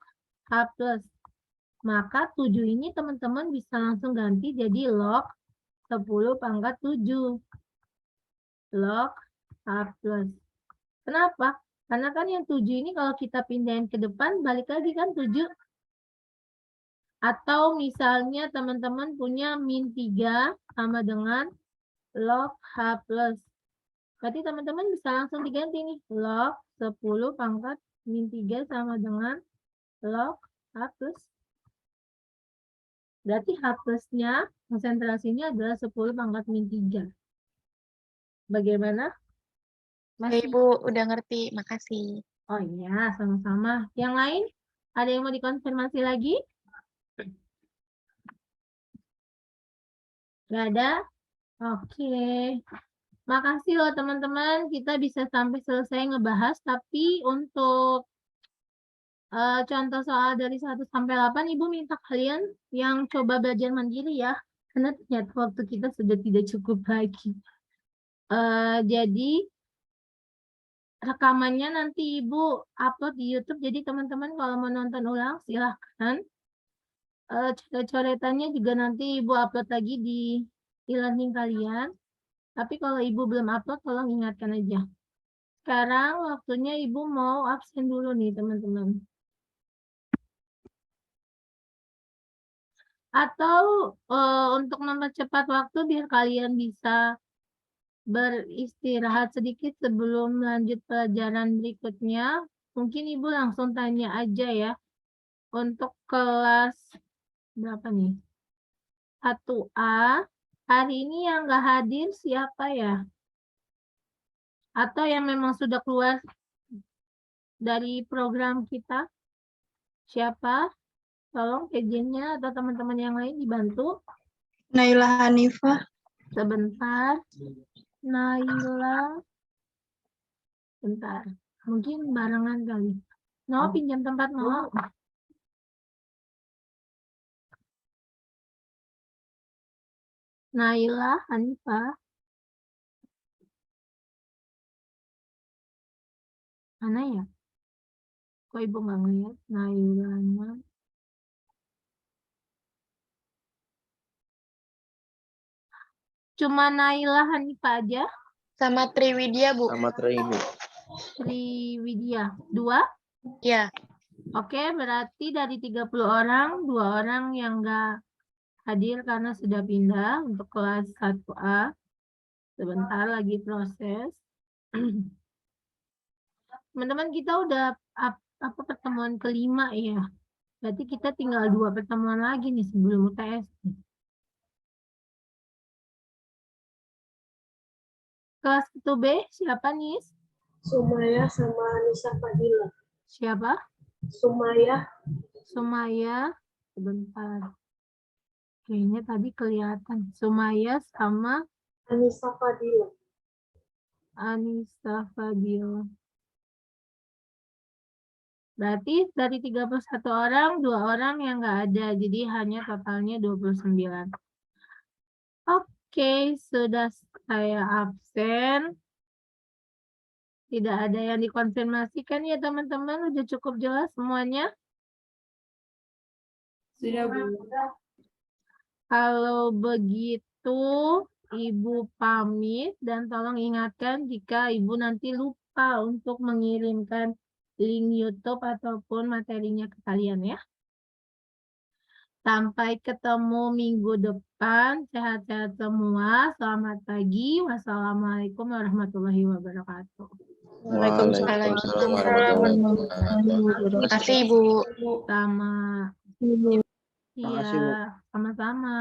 H plus. Maka 7 ini teman-teman bisa langsung ganti jadi log 10 pangkat 7. Log H plus. Kenapa? Karena kan yang 7 ini kalau kita pindahin ke depan, balik lagi kan 7. Atau misalnya teman-teman punya min 3 sama dengan log H plus. Berarti teman-teman bisa langsung diganti nih. Log 10 pangkat min 3 sama dengan log H plus. Berarti H plusnya konsentrasinya adalah 10 pangkat min 3. Bagaimana? Ya, Masih? Ibu, udah ngerti. Makasih. Oh iya, sama-sama. Yang lain? Ada yang mau dikonfirmasi lagi? Gak ada? Oke. Makasih loh teman-teman. Kita bisa sampai selesai ngebahas. Tapi untuk contoh soal dari 1 sampai 8, Ibu minta kalian yang coba belajar mandiri ya. Karena ternyata waktu kita sudah tidak cukup lagi. Jadi rekamannya nanti Ibu upload di YouTube. Jadi teman-teman kalau mau nonton ulang silahkan. Coret-coretannya juga nanti Ibu upload lagi di e-learning kalian. Tapi kalau Ibu belum upload, tolong ingatkan aja. Sekarang waktunya Ibu mau absen dulu nih teman-teman. Atau untuk mempercepat waktu biar kalian bisa beristirahat sedikit sebelum lanjut pelajaran berikutnya. Mungkin Ibu langsung tanya aja ya. Untuk kelas berapa nih? 1A. Hari ini yang nggak hadir siapa ya? Atau yang memang sudah keluar dari program kita? Siapa? Tolong PJ-nya atau teman-teman yang lain dibantu. Naila Hanifah. Sebentar. Naila. Bentar. Mungkin barengan kali. No, pinjam tempat no. Naila Hanifah. Mana ya? Kok Ibu nggak ngeliat? Nailanya. Cuma Naila Hanifah aja? Sama Triwidya, Bu. Sama Triwi. Triwidya. 2? Ya. Oke, berarti dari 30 orang, 2 orang yang nggak hadir karena sudah pindah untuk kelas 1A. Sebentar lagi proses. Teman-teman, kita udah pertemuan kelima ya. Berarti kita tinggal 2 pertemuan lagi nih sebelum UTS. Kelas 1B siapa nih? Sumaya sama Anissa Fadila. Siapa? Sumaya. Sumaya. Sebentar. Kayaknya tadi kelihatan. Sumaya sama Anissa Fadila. Anissa Fadila. Berarti dari 31 orang, 2 orang yang nggak ada. Jadi hanya totalnya 29. Oke, sudah saya absen. Tidak ada yang dikonfirmasikan ya teman-teman. Udah cukup jelas semuanya? Sudah, Bu. Kalau begitu, Ibu pamit dan tolong ingatkan jika Ibu nanti lupa untuk mengirimkan link YouTube ataupun materinya ke kalian ya. Sampai ketemu minggu depan. Sehat-sehat semua. Selamat pagi. Wassalamualaikum warahmatullahi wabarakatuh. Waalaikumsalam warahmatullahi wabarakatuh. Terima kasih, Ibu. Sama. Makasih, Bu. Iya, sama-sama.